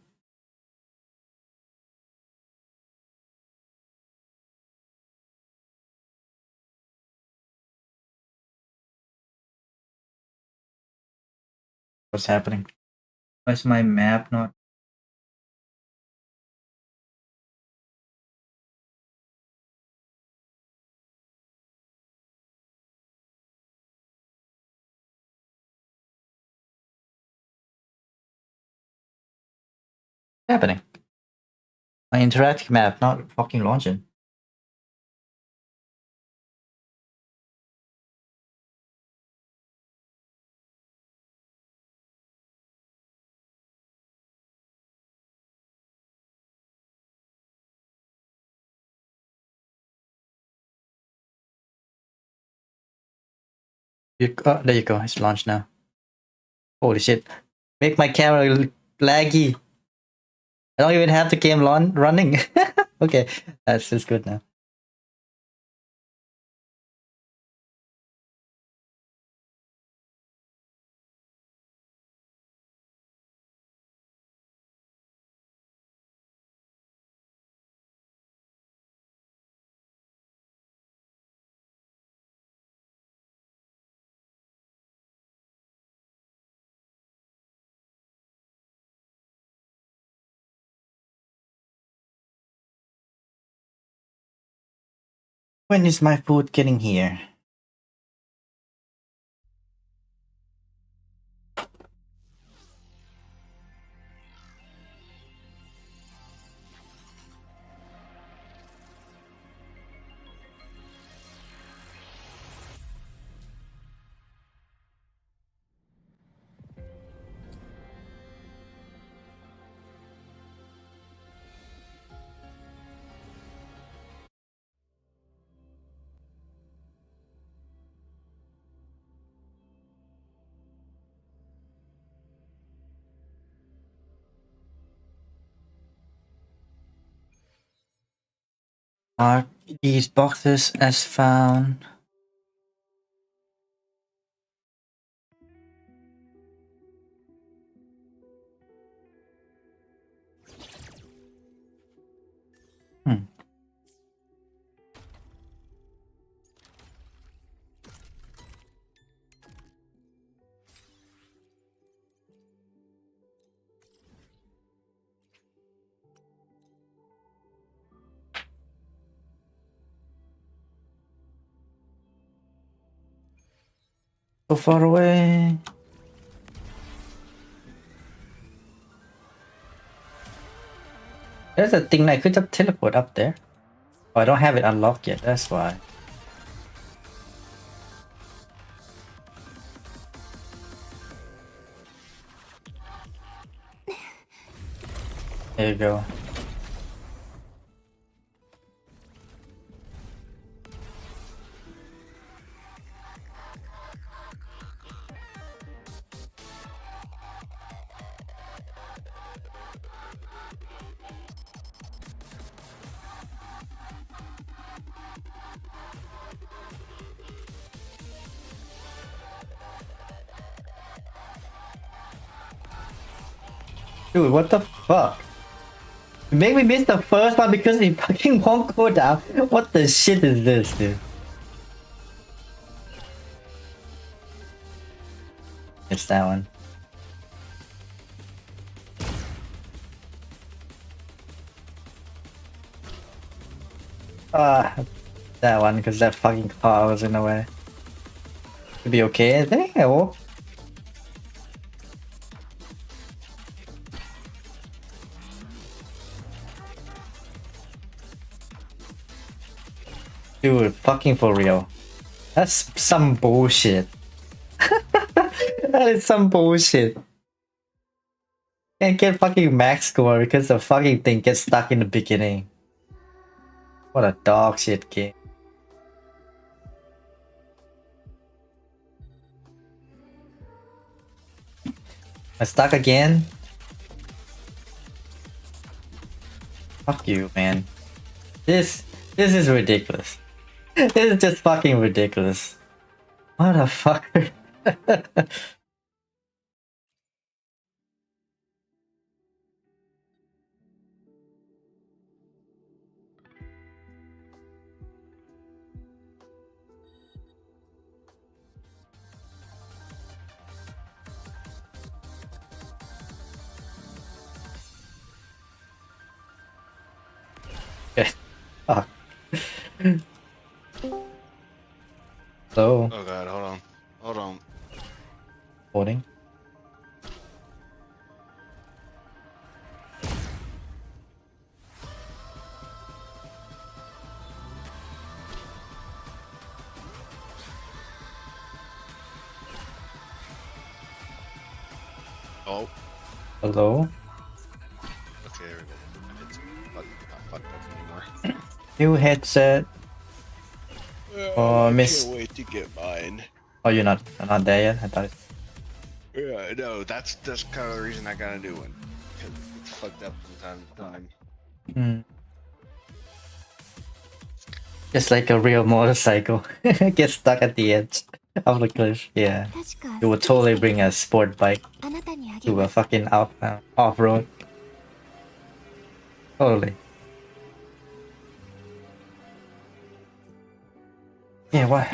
What's happening? Why is my map not happening? My interactive map not fucking launching. Oh, there you go. It's launched now. Holy shit. Make my camera laggy. I don't even have the game running. Okay, that's just good now. When is my food getting here? Mark these boxes as found. So far away. There's a thing I could just teleport up there. Oh, I don't have it unlocked yet, that's why. There you go. Dude, what the fuck? You make me miss the first one because it fucking won't go down. What the shit is this, dude? It's that one. That one, because that fucking car was in the way. Should be okay, I think. I hope. Dude, fucking for real. That's some bullshit. That is some bullshit. Can't get fucking max score because the fucking thing gets stuck in the beginning. What a dog shit game. I stuck again? Fuck you, man. This is ridiculous. This is just fucking ridiculous. Motherfucker. Fuck. So, Oh god, hold on. Hold on. holding. Oh. Hello. Okay, there we go. It's not fucked up anymore. New headset. Oh, I miss. can't wait to get mine. Oh, you're not there yet? I thought. Yeah, no, that's kind of the reason I gotta do one. Cause it's fucked up from time to time. Hmm. Just like a real motorcycle. Get stuck at the edge of the cliff. Yeah. 確か You would totally bring a sport bike あなたにあげ to ま a す fucking off road. Totally. Yeah, what?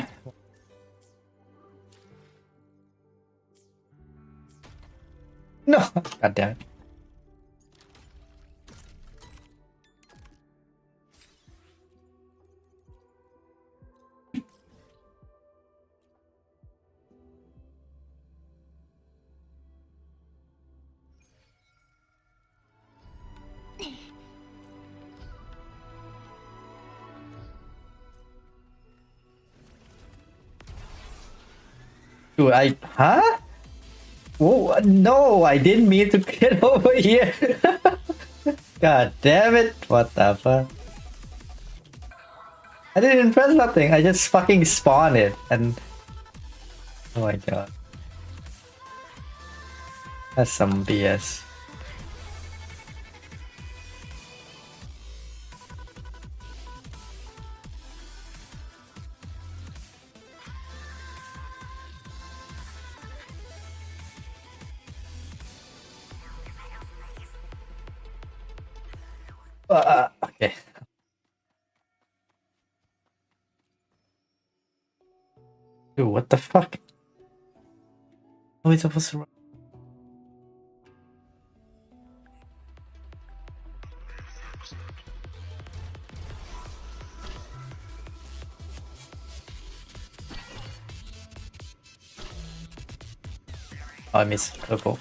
No! God damn it. Dude, huh? Whoa, no, I didn't mean to get over here. God damn it. What the fuck? I didn't press nothing. I just fucking spawned it and... Oh my god. That's some BS. Okay. Dude, what the fuck? How are we supposed to run? Oh, I missed purple.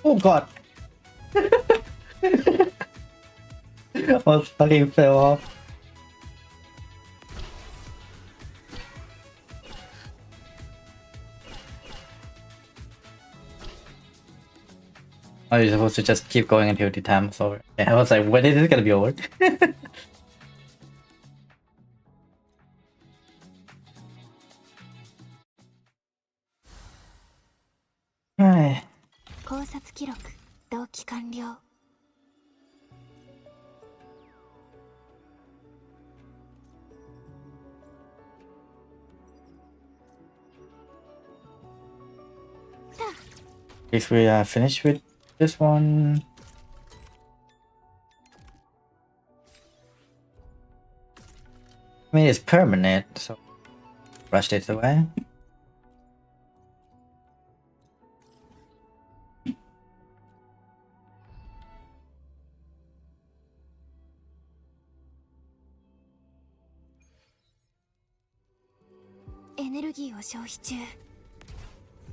Oh god. Almost fucking fell off. Oh, you're supposed to just keep going until the time is over. Yeah, I was like, when is this gonna be over? Alright. 考察記録同期完了 If we are finished with this one. I mean, it's permanent, so brush it away.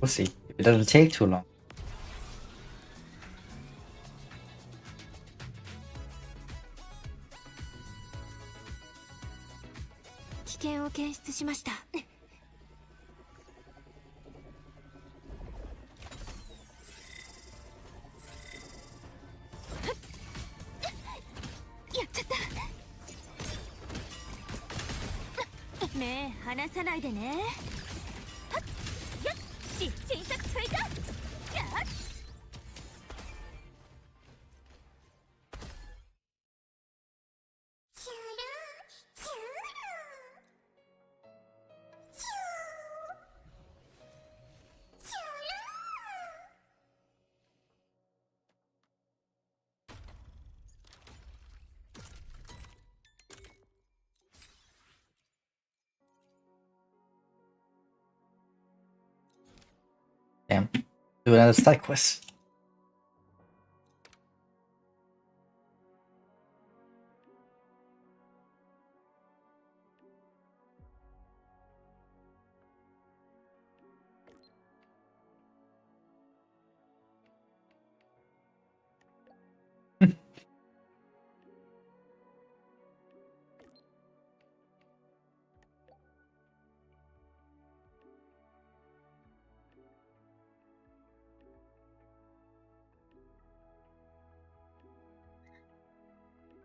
We'll see. It doesn't take too long. 危険を検出しましたやっちゃった目離さないでねはっやっ新作追加やっDamn. Do another side quest.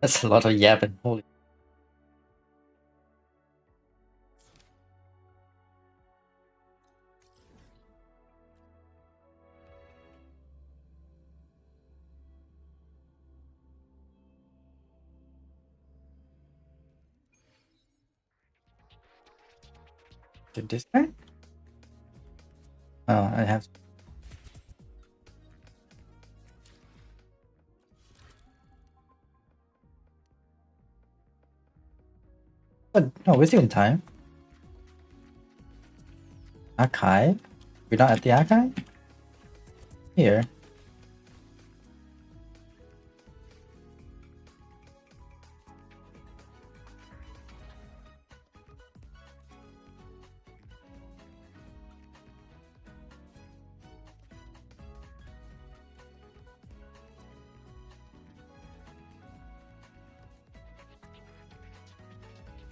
That's a lot of yapping. Holy. Did this guy? Oh, I have. But no, we're still in time. Archive? We're not at the archive? Here.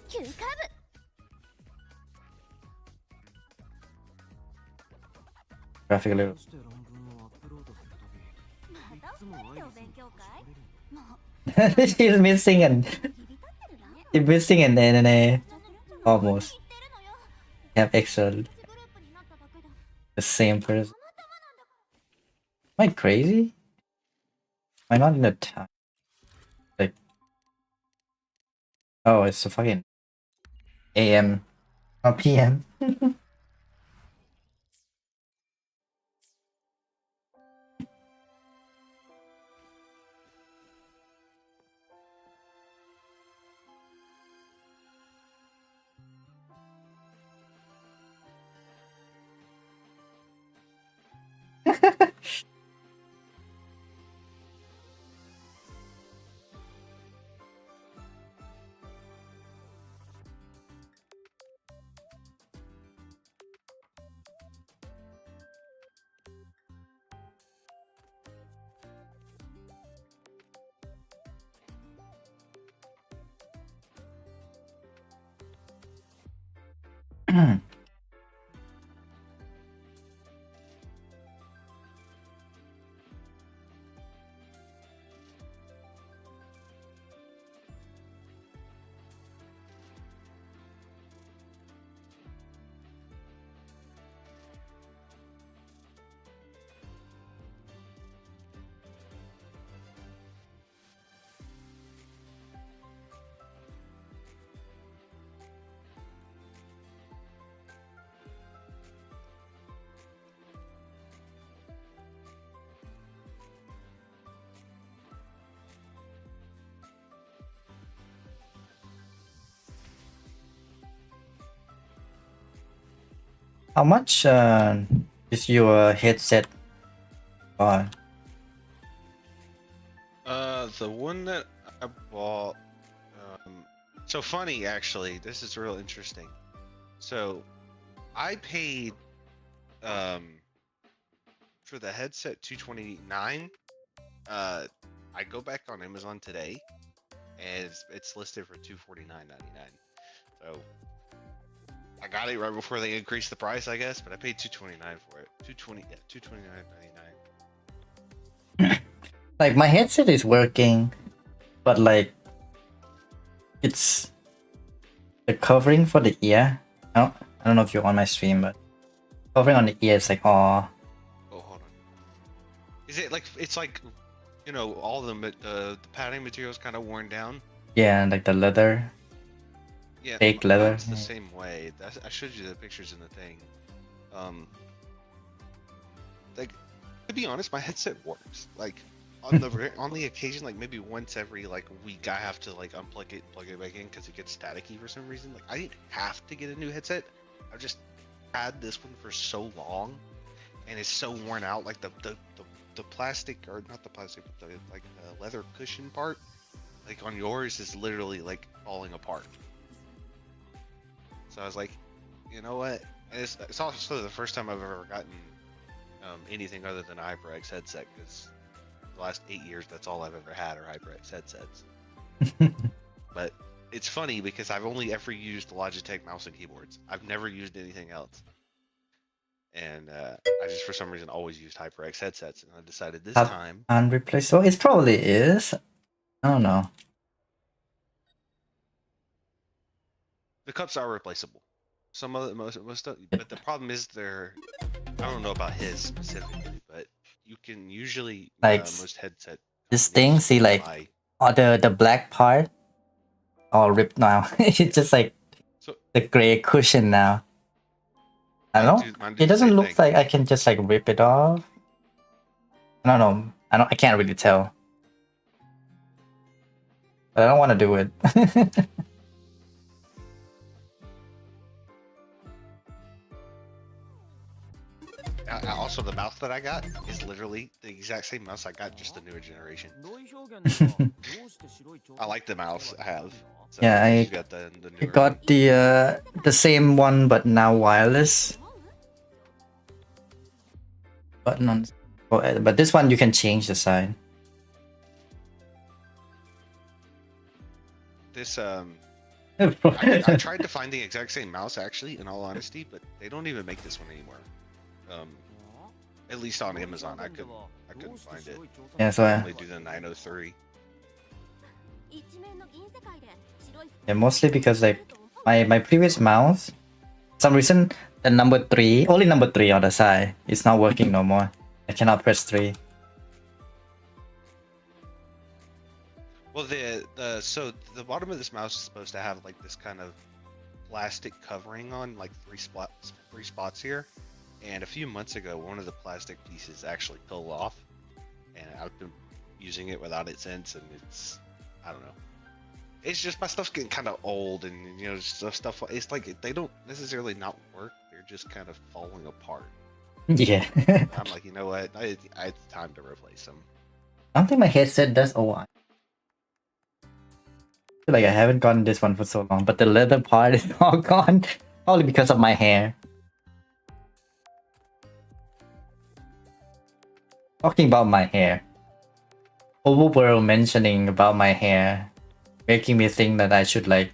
急カーブ Graphic a little. して論文をアップロードするとき、いつもアイリスに勉強会 She's missing an she's missing an anime almost. Have extra the same person. Am I crazy? Am I not in the time? Like, oh, it's a fucking AM, not PM. How much is your headset? The one that I bought. So funny, actually. This is real interesting. So, I paid for the headset $229. I go back on Amazon today, and it's listed for $249.99. So, I got it right before they increased the price, I guess, but I paid $229 for it. $229.99. Like my headset is working, but like it's the covering for the ear. I don't know if you're on my stream, but covering on the ear is like, oh, Hold on. Is it like it's like, you know, all the padding material is kind of worn down? yeah, like the leather. Yeah, Fake leather. It's the same way. I showed you the pictures in the thing. Like, to be honest, my headset works. Like, on the occasion, like maybe once every like week, I have to like unplug it, plug it back in because it gets staticky for some reason. Like, I didn't have to get a new headset. I've just had this one for so long, and it's so worn out. Like the plastic, or not the plastic, but the like the leather cushion part, like on yours is literally like falling apart. So I was like, you know what? And it's also the first time I've ever gotten anything other than a HyperX headset, because the last 8 years, that's all I've ever had are HyperX headsets. But it's funny because I've only ever used Logitech mouse and keyboards. I've never used anything else. And I just, for some reason, always used HyperX headsets. And I decided this time... Unreplaceable? It probably is. I don't know. The cups are replaceable. Some of the most but the problem is they're. I don't know about his specifically, but you can usually Like, most headset. This companies thing, see, like, buy- the black part all ripped now. It's just like So the gray cushion now. I don't know. mine do It the doesn't same look thing. like I can just like rip it off. I don't know. I can't really tell. But I don't want to do it. Also, the mouse that I got is literally the exact same mouse I got, just the newer generation. I like the mouse I have. So Yeah, I just got the I newer got the same one but now wireless button on. But this one you can change the side. This I tried to find the exact same mouse actually, in all honesty, but they don't even make this one anymore. At least on Amazon, I couldn't find it. Yeah, so I only do the 903. yeah, mostly because like my previous mouse, some reason the only number 3 on the side is not working no more. I cannot press 3. Well, so the bottom of this mouse is supposed to have like this kind of plastic covering on, like three spots here. And a few months ago, one of the plastic pieces actually pulled off, and I've been using it without it since, and I don't know. It's just my stuff's getting kind of old, and you know, stuff. It's like they don't necessarily not work; they're just kind of falling apart. Yeah. I'm like, you know what? It's time to replace them. I don't think my headset does. Oh, I feel like I haven't gotten this one for so long, but the leather part is all gone, probably because of my hair. Talking about my hair, overworld mentioning about my hair, making me think that I should like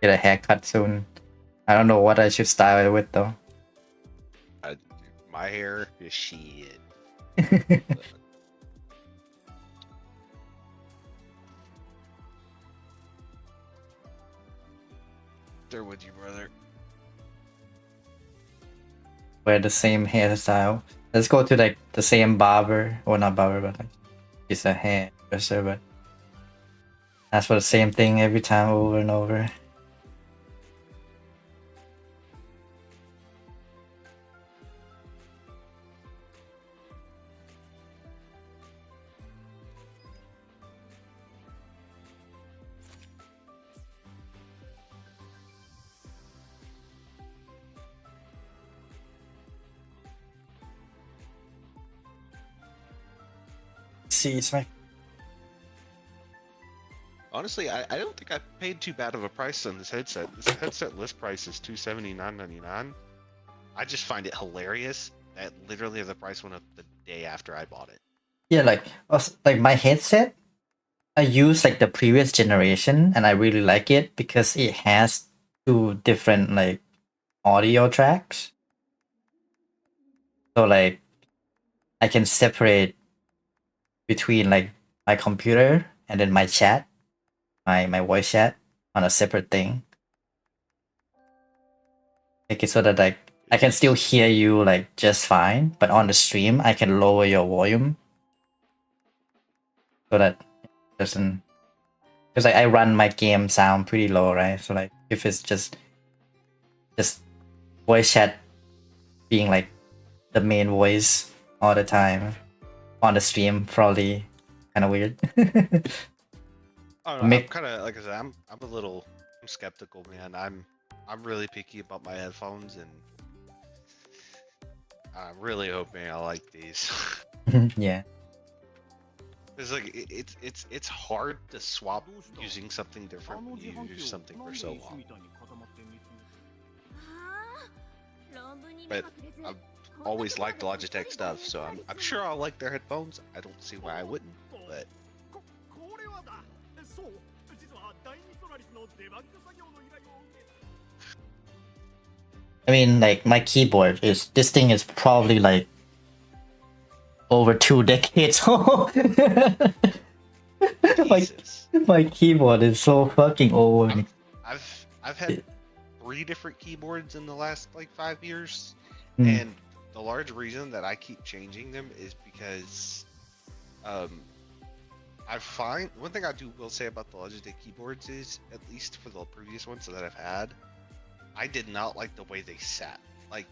get a haircut soon. I don't know what I should style it with though. My hair is shit. There with you, brother. Wear the same hairstyle. Let's go to like the same barber, or not barber, but like it's a hairdresser, but that's for the same thing every time over and over. See, it's my Honestly, I don't think I paid too bad of a price on this headset. This headset list price is $279.99. I just find it hilarious that literally the price went up the day after I bought it. yeah, like my headset. I use like the previous generation, and I really like it because it has 2 different like audio tracks. So like I can separate between like my computer and then my chat, my voice chat on a separate thing. Make it so that like I can still hear you like just fine, but on the stream I can lower your volume so that it doesn't, because like I run my game sound pretty low, right? So like if it's just voice chat being like the main voice all the time on the stream, probably kind of weird. Oh, no, Make- I'm kind of like I said, I'm skeptical, man. I'm really picky about my headphones, and I'm really hoping I like these. Yeah. It's like it's hard to swap using something different when you use something for so long. But I've always liked Logitech stuff, so I'm sure I'll like their headphones. I don't see why I wouldn't, but これはだそう実は第二ソラリスのデバッグ作業の依頼を受け I mean, like my keyboard this thing is probably like over 2 decades old. Jesus. my keyboard is so fucking old. I've had 3 different keyboards in the last like 5 years, Hmm. and the large reason that I keep changing them is because I find one thing I will say about the Logitech keyboards is, at least for the previous ones that I've had, I did not like the way they sat. Like,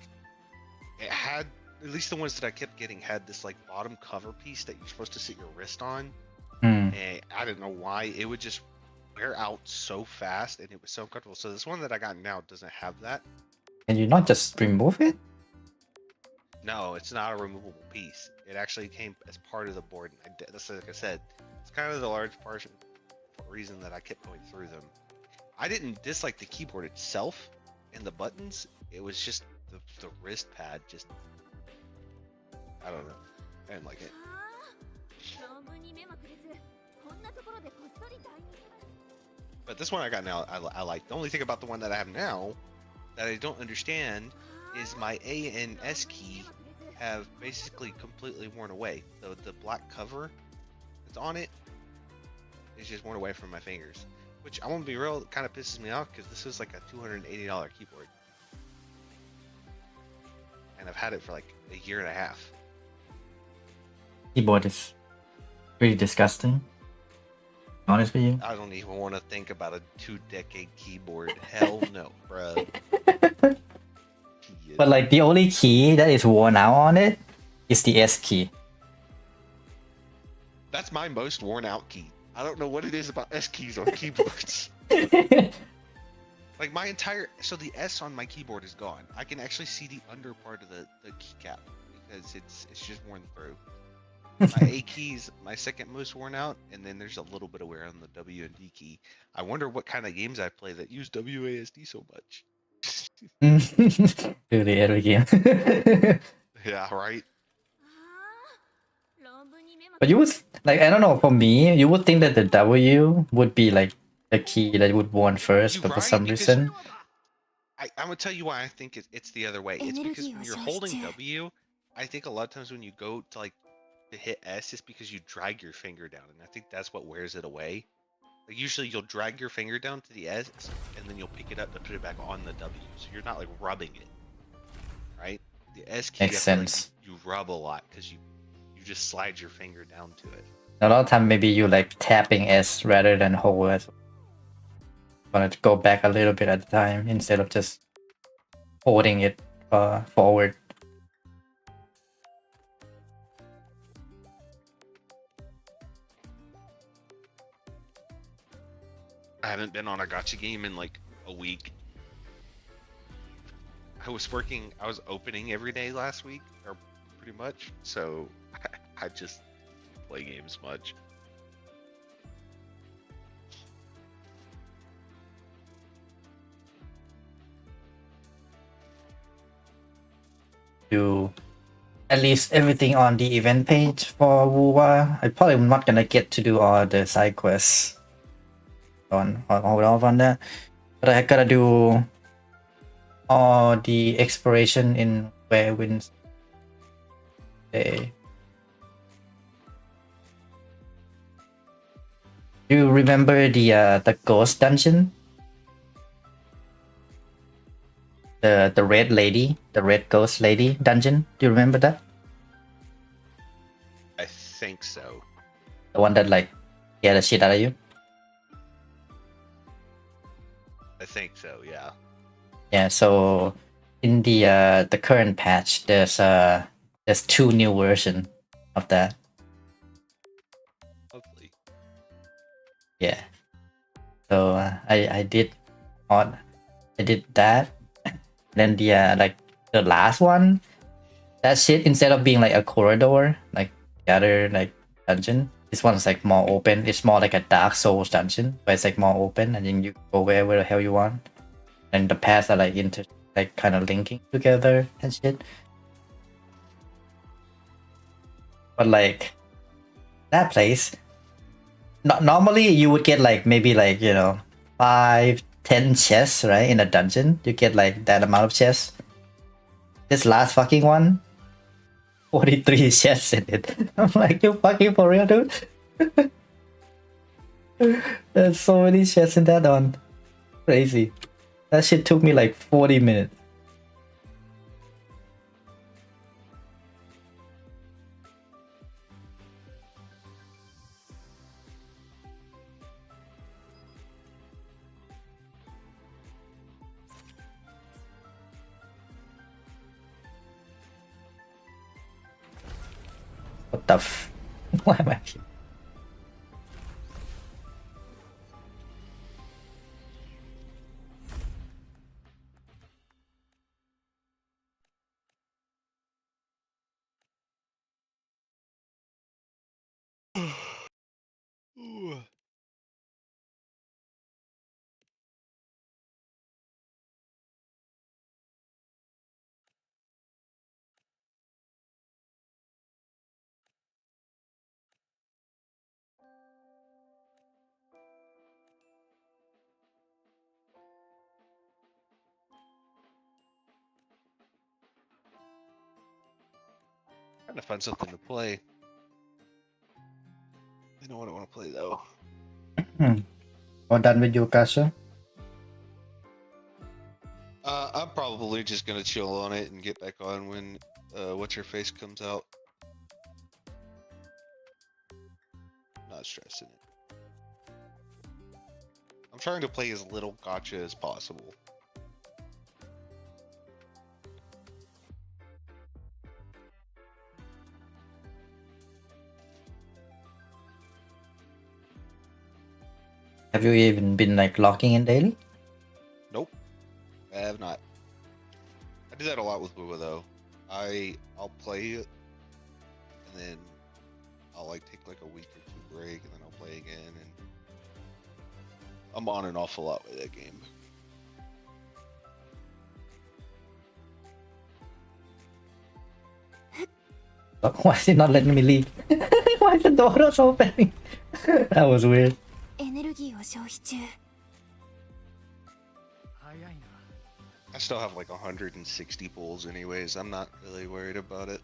it had, at least the ones that I kept getting had this like bottom cover piece that you're supposed to sit your wrist on, Hmm. and I didn't know why it would just wear out so fast, and it was so uncomfortable. So this one that I got now doesn't have that. Can you not just remove it? No, it's not a removable piece. It actually came as part of the board. That's like I said, it's kind of the large portion reason that I kept going through them. I didn't dislike the keyboard itself and the buttons. It was just the wrist pad. Just I don't know. I didn't like it. 論文に目もくれずこんなところでこっそり第二世代 But this one I got now, I like. The only thing about the one that I have now that I don't understand is my A and S key have basically completely worn away. The black cover that's on it is just worn away from my fingers. Which, I'm gonna be real, it kind of pisses me off because this is like a $280 keyboard. And I've had it for like a year and a half. Keyboard is pretty disgusting. Honest with you. I don't even want to think about a 2-decade keyboard. Hell no, bruh. But like the only key that is worn out on it is the S key. That's my most worn out key. I don't know what it is about S keys on keyboards. Like my entire, so the S on my keyboard is gone. I can actually see the under part of the keycap because it's just worn through. My A key's my second most worn out, and then there's a little bit of wear on the W and D key. I wonder what kind of games I play that use WASD so much. Do the every game. Yeah, right? 論文に目も But you would like, I don't know, for me, you would think that the W would be like the key that would want first, You're but for right, some because reason, I'm gonna tell you why I think it's the other way. It's because when you're holding W, I think a lot of times when you go to like to hit S, it's because you drag your finger down, and I think that's what wears it away. Like usually you'll drag your finger down to the S, and then you'll pick it up to put it back on the W, so you're not like rubbing it, right? The S key, Makes I feel like sense. you rub a lot because you just slide your finger down to it. a lot of time maybe you like tapping S rather than hold S. Want to go back a little bit at a time instead of just holding it forward. I haven't been on a gacha game in like a week. I was opening every day last week, or pretty much, so I just play games much. Do at least everything on the event page for Wuwa. I probably am not gonna get to do all the side quests hold off on that, but I gotta do all the exploration in Where Winds Day. Do you remember the ghost dungeon? The red lady, the red ghost lady dungeon. Do you remember that? I think so. The one that like scared the shit out of you? I think so, yeah. Yeah, so in the current patch there's 2 new versions of that. Hopefully. Yeah. So I did that. Then the like the last one, that shit, instead of being like a corridor like the other like dungeon, this one's like more open. It's more like a Dark Souls dungeon, but it's like more open, and then you go wherever the hell you want. And the paths are like like kind of linking together and shit. But like that place, normally you would get like maybe like 5-10 chests, right? In a dungeon, you get like that amount of chests. This last fucking one, 43 chests in it. I'm like, you fucking for real, dude? There's so many chests in that one. Crazy. That shit took me like 40 minutes. What the f? Why am I here? Ooh. Trying to find something to play. I know what I want to play though. All done with your Kasha? I'm probably just gonna chill on it and get back on when what's your face comes out. Not stressing it. I'm trying to play as little gotcha as possible. Have you even been like logging in daily? Nope, I have not. I do that a lot with Bua though. I'll play it, and then I'll like take like a week or two break, and then I'll play again, and I'm on and off a lot with that game. Why is it not letting me leave? Why is the door not opening? That was weird. エネルギーを消費中。早いな。 I still have like 160 pulls anyways. I'm not really worried about it.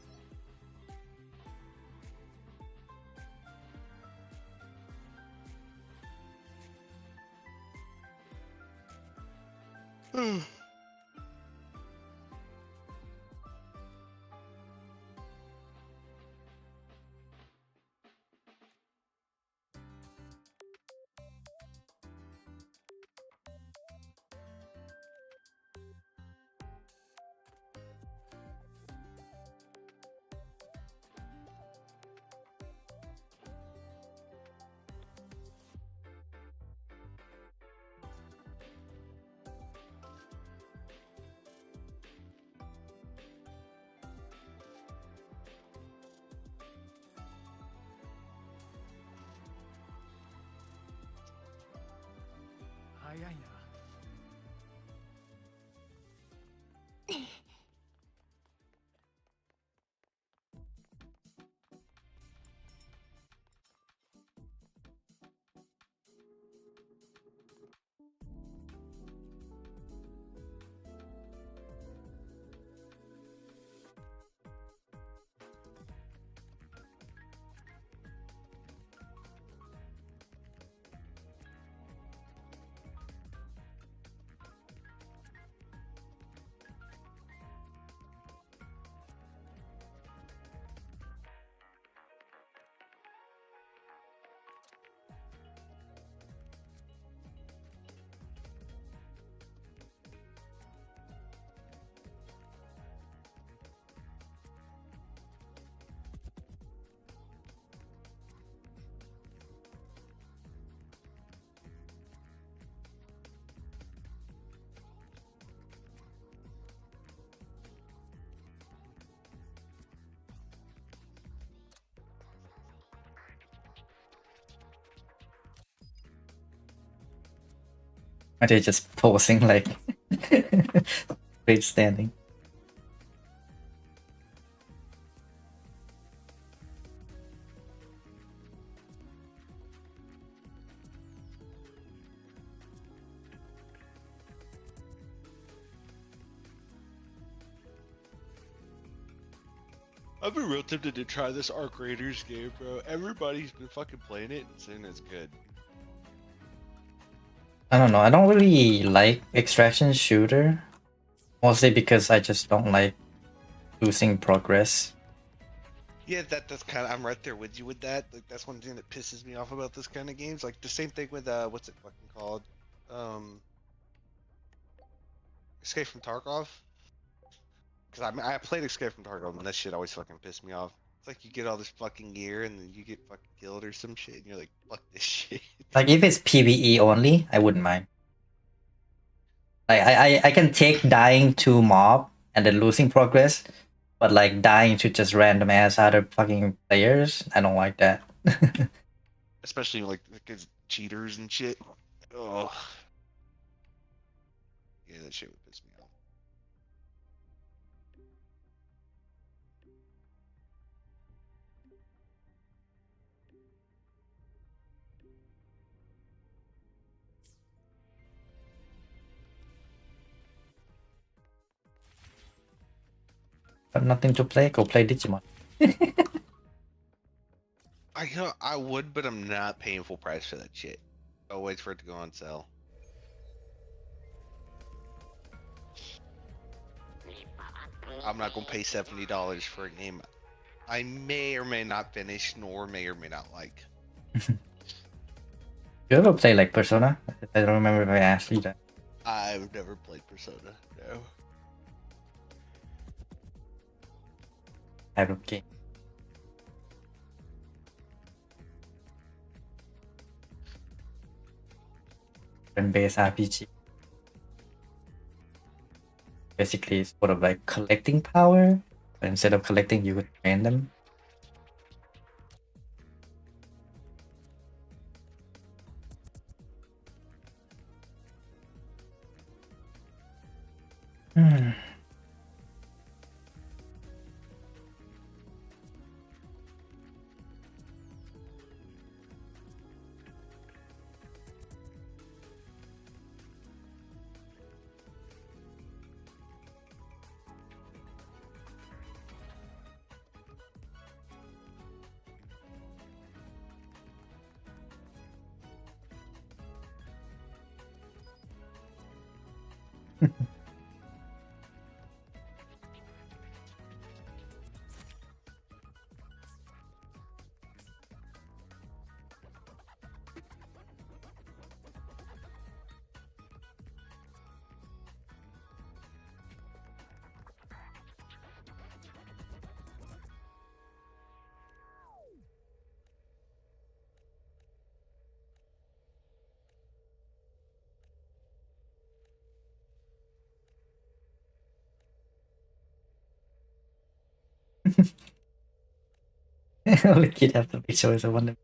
Are they just posing like straight standing? I've been real tempted to try this Arc Raiders game, bro. Everybody's been fucking playing it and saying it's good. I don't know. I don't really like extraction shooter, mostly because I just don't like losing progress. Yeah, that's kind of, I'm right there with you with that. Like that's one thing that pisses me off about this kind of games. Like the same thing with what's it fucking called? Escape from Tarkov. Because I played Escape from Tarkov and that shit always fucking pissed me off. It's like you get all this fucking gear and then you get fucking killed or some shit and you're like, fuck this shit. Like if it's PvE only, I wouldn't mind. Like I can take dying to mob and then losing progress, but like dying to just random ass other fucking players, I don't like that. Especially like it's cheaters and shit. Oh. Yeah, that shit would piss me off. But nothing to play, go play Digimon. I would, but I'm not paying full price for that shit. I'll wait for it to go on sale. I'm not gonna pay $70 for a game I may or may not finish, nor may or may not like. You ever play like Persona? I don't remember if I asked you that. I've never played Persona. No. Type of game. Turn-based RPG. Basically, it's sort of like collecting power. But instead of collecting, you would train them. Hmm. Only kid have to be choice of one.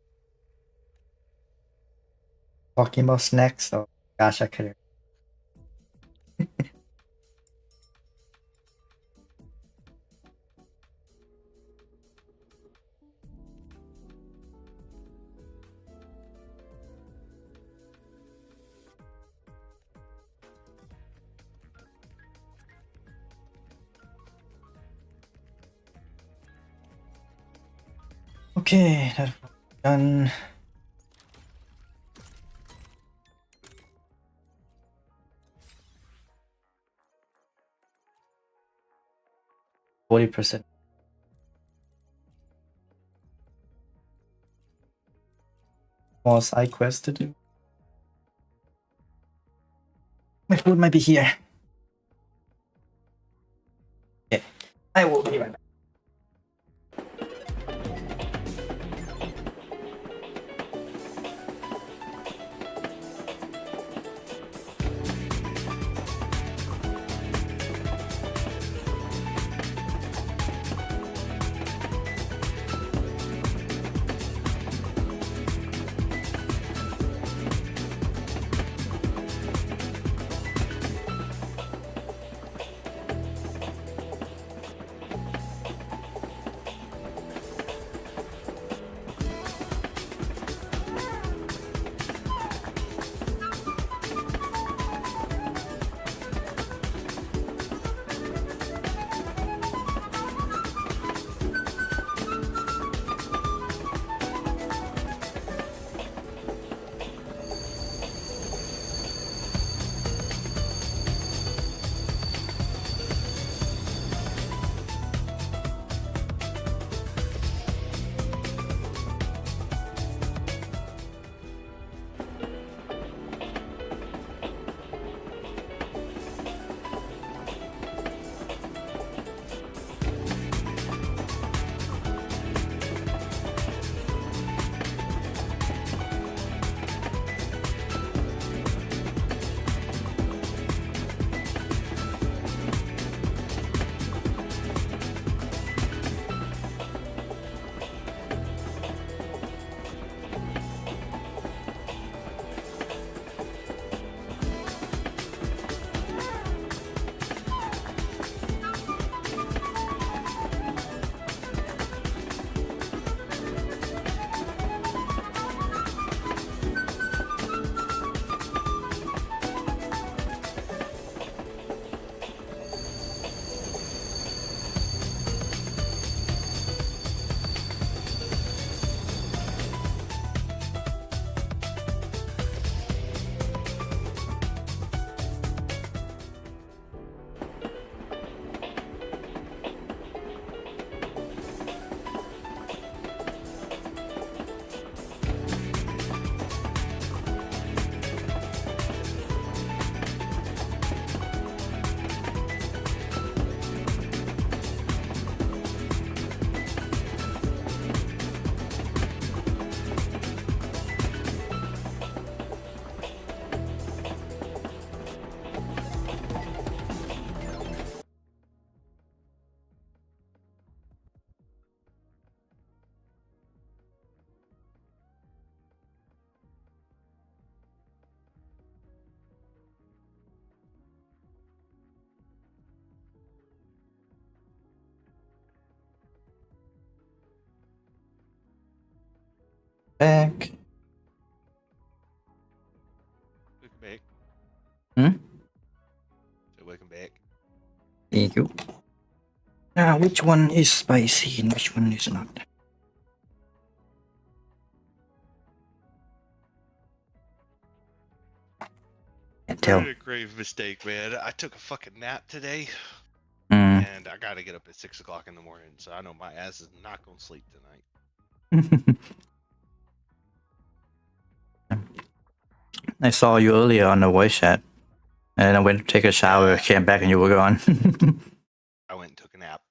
Talking about snacks, so gosh, I could. Okay, that's done. %40. More side quests to do. My food might be here. Okay, I will be right back. Back. Welcome back. Hmm? So welcome back. Thank you. Now, which one is spicy and which one is not? Can't I tell. made a grave mistake, man. I took a fucking nap today, Hmm. and I gotta get up at 6 o'clock in the morning, so I know my ass is not gonna sleep tonight. I saw you earlier on the voice chat, and then I went to take a shower, Yeah. came back, and you were gone. I went and took a nap.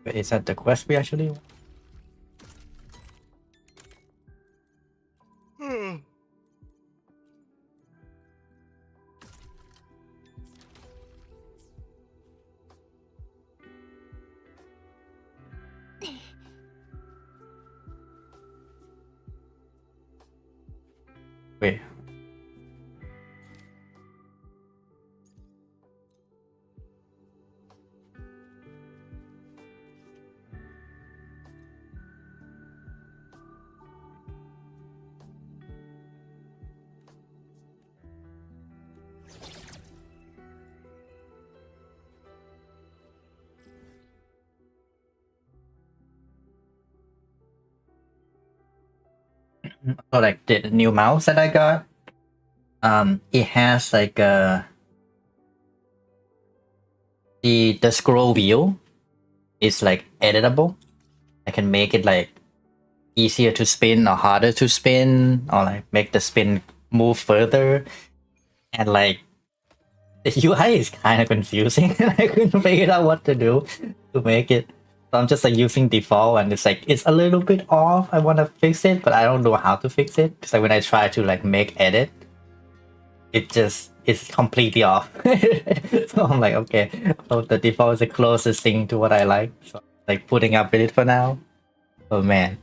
Wait, is that the quest we actually want? Wait. So like the new mouse that I got, it has like the scroll wheel is like editable. I can make it like easier to spin or harder to spin, or like make the spin move further. And like the UI is kind of confusing. I couldn't figure out what to do to make it. So I'm just like using default, and it's like it's a little bit off. I want to fix it, but I don't know how to fix it. Because like when I try to like make edit, it's completely off. So I'm like, okay, so the default is the closest thing to what I like. So like putting up with it for now. Oh man,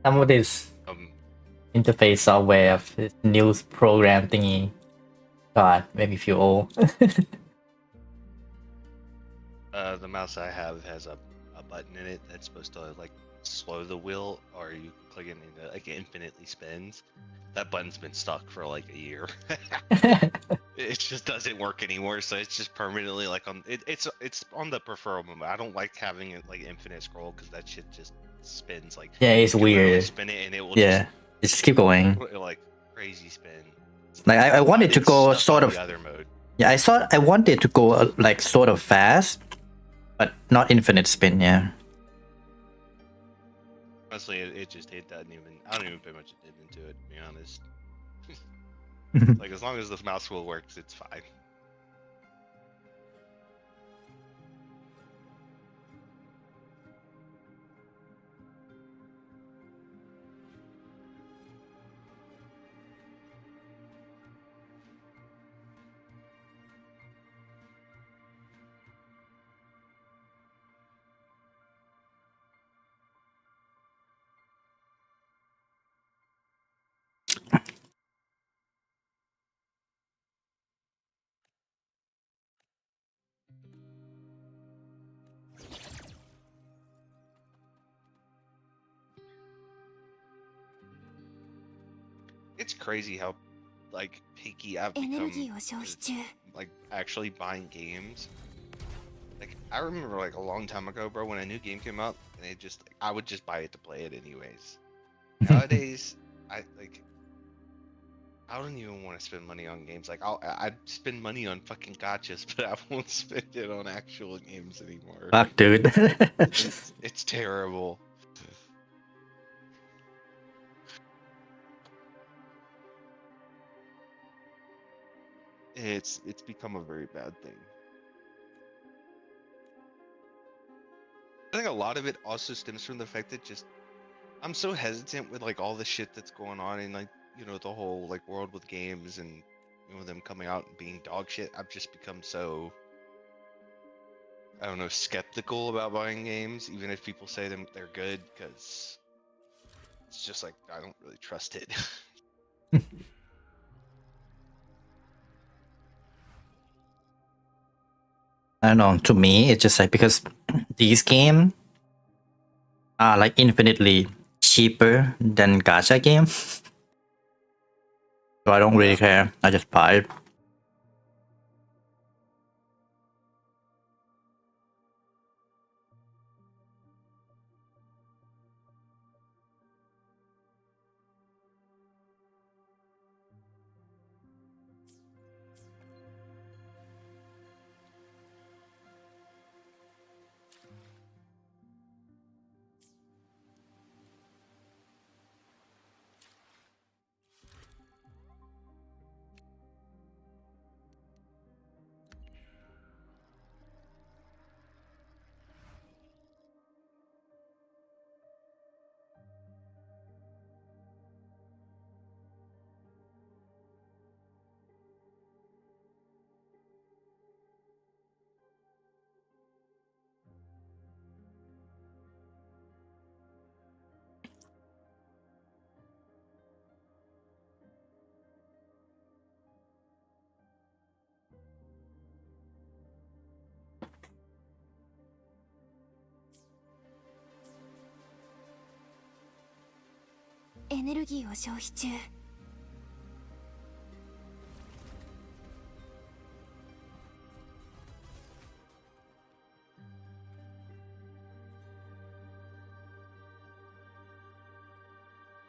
some of this interface software of this news program thingy, God, make me feel old. The mouse I have has a button in it that's supposed to like slow the wheel, or you can click it and it like infinitely spins. That button's been stuck for like a year. It just doesn't work anymore, so it's just permanently like on it's on the preferable mode. I don't like having it like infinite scroll because that shit just spins like Yeah, it's you can literally weird. spin it and it will Yeah, just keep going. like crazy spin. Like I wanted to It's go stuck sort on of. the other mode. Yeah, I wanted to go like sort of fast, but not infinite spin. Yeah. Honestly, it just it doesn't even. I don't even pay much attention to it, to be honest. Like as long as the mouse wheel works, it's fine. It's crazy how like picky I've エネル become ギーを消費 with 中 like actually buying games. Like I remember like a long time ago, bro, when a new game came out and it just I would just buy it to play it anyways. Nowadays, I don't even want to spend money on games. Like I'd spend money on fucking gotchas, but I won't spend it on actual games anymore. Fuck, dude. It's terrible. It's become a very bad thing. I think a lot of it also stems from the fact that just I'm so hesitant with like all the shit that's going on in like the whole like world with games and them coming out and being dog shit. I've just become so I don't know skeptical about buying games, even if people say they're good, because it's just like I don't really trust it. I don't know. To me, it's just like because these games are like infinitely cheaper than gacha game, so I don't really care. I just buy it.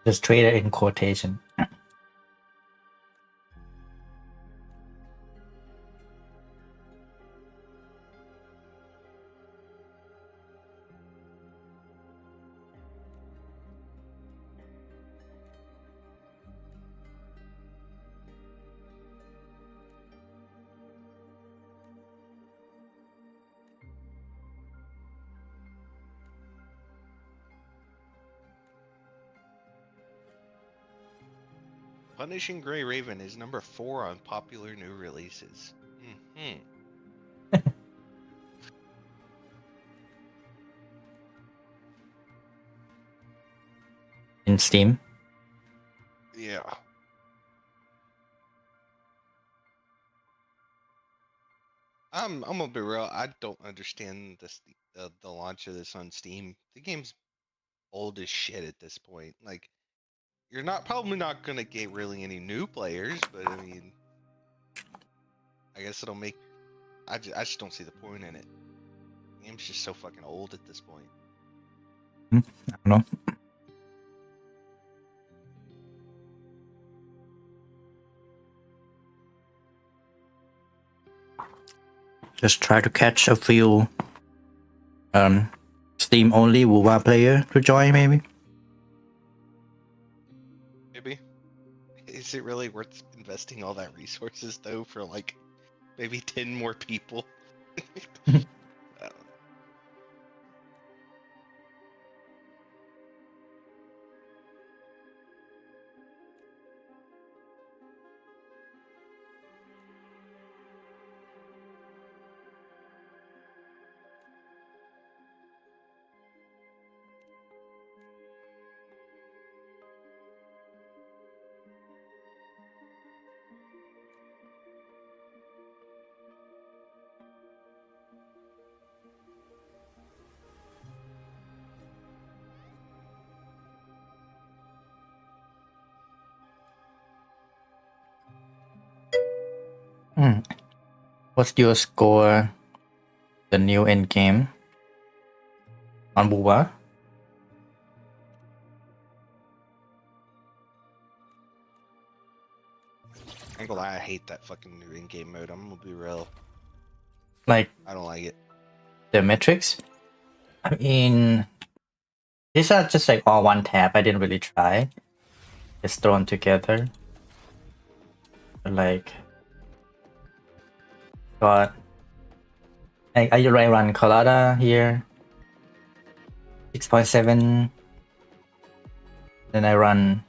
Just trade it in quotation. Punishing Gray Raven is number 4 on popular new releases. Hmm. In Steam. Yeah. I'm gonna be real. I don't understand the launch of this on Steam. The game's old as shit at this point. Like you're probably not gonna get really any new players, but I mean, I guess it'll make. I just don't see the point in it. The game's just so fucking old at this point. I don't know. Just try to catch a few Steam only WoWa player to join maybe. Maybe. Is it really worth investing all that resources though for like maybe 10 more people? I don't know. Hmm. What's your score? The new end game on Buba? I ain't gonna lie, I hate that fucking new in-game mode. I'm gonna be real. Like I don't like it. the metrics? I mean, these are just like all one tab. I didn't really try. Just thrown together. Like, got. I run Colada here. 6.7. Then I run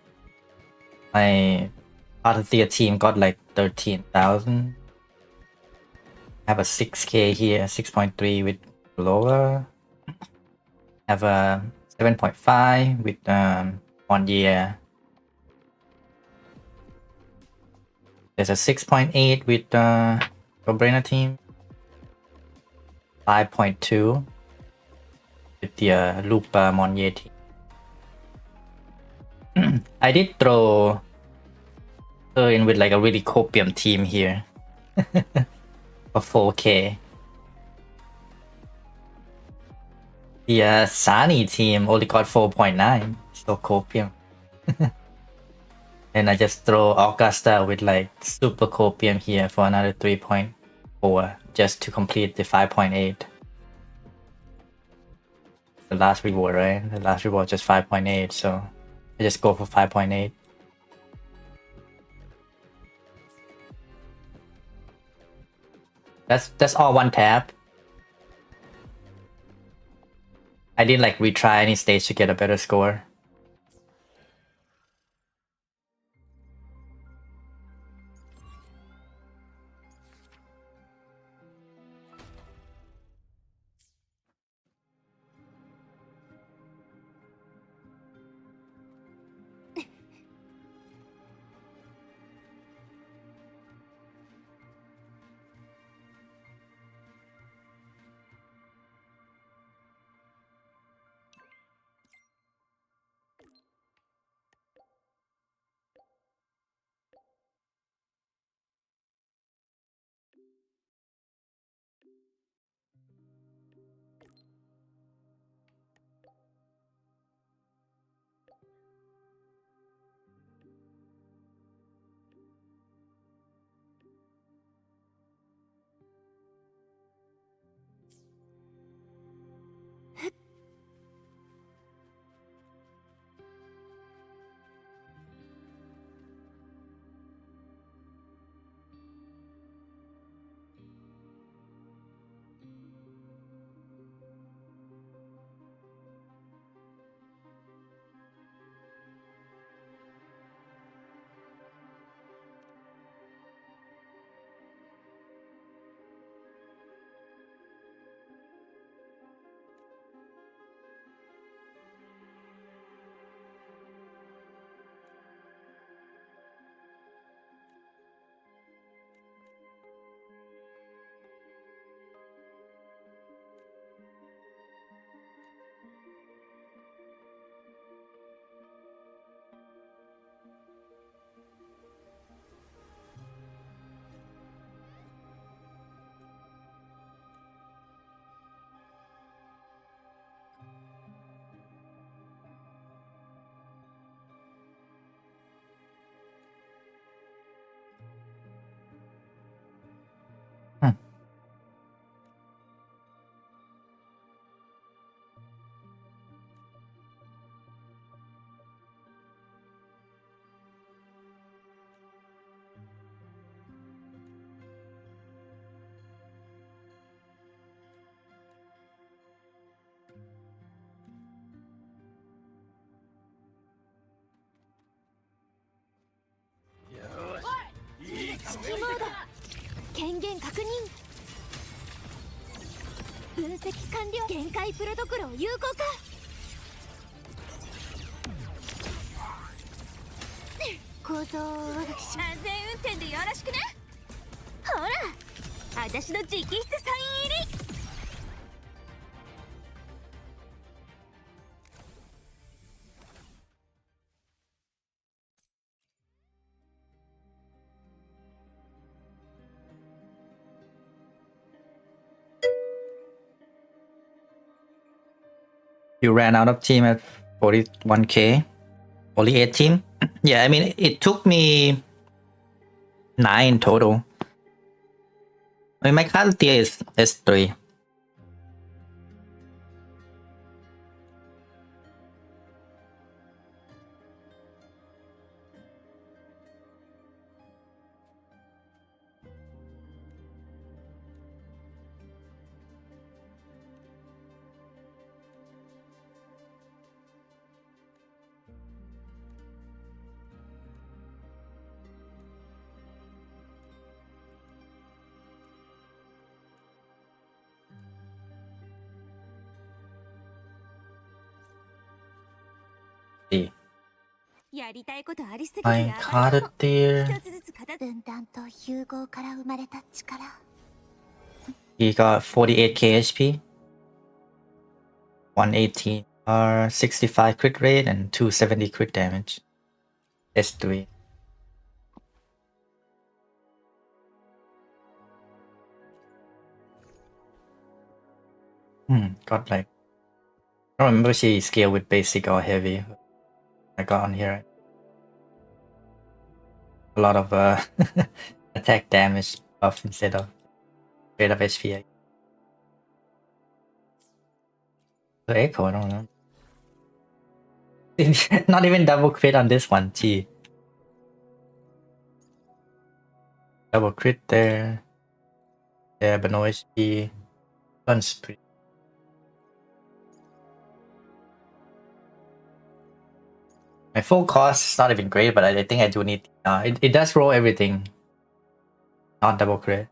my part of the team got like 13,000. Have a 6k here, 6.3 with lower. Have a 7.5 with 1 year. There's a 6.8 with Brainer team. 5.2 with the Loop Monnier team. I did throw her in with like a really copium team here for 4k. The Sani team only got 4.9, so copium. And I just throw Augusta with like super copium here for another 3.4 just to complete the 5.8. The last reward, right? The last reward just 5.8, so I just go for 5.8. That's all one tab. I didn't like retry any stage to get a better score. Hmm. You ran out of team at 41k. Only 8 team? Yeah, I mean, it took me 9 total. I mean, my card tier is S3. See. やりたいことありすぎて My やばいか card も。 tier. 一つずつ片分断と融合から生まれた力。 He got 48k HP, 118 65 crit rate, and 270 crit damage. S3. Got like, I don't remember she scale with basic or heavy. I got on here a lot of attack damage buff instead of straight up HP. The echo, I don't know. Not even double crit on this one, gee. Double crit there. Yeah, but no HP. Guns pretty. My full cost is not even great, but I think I do need. It does roll everything. Not double crit.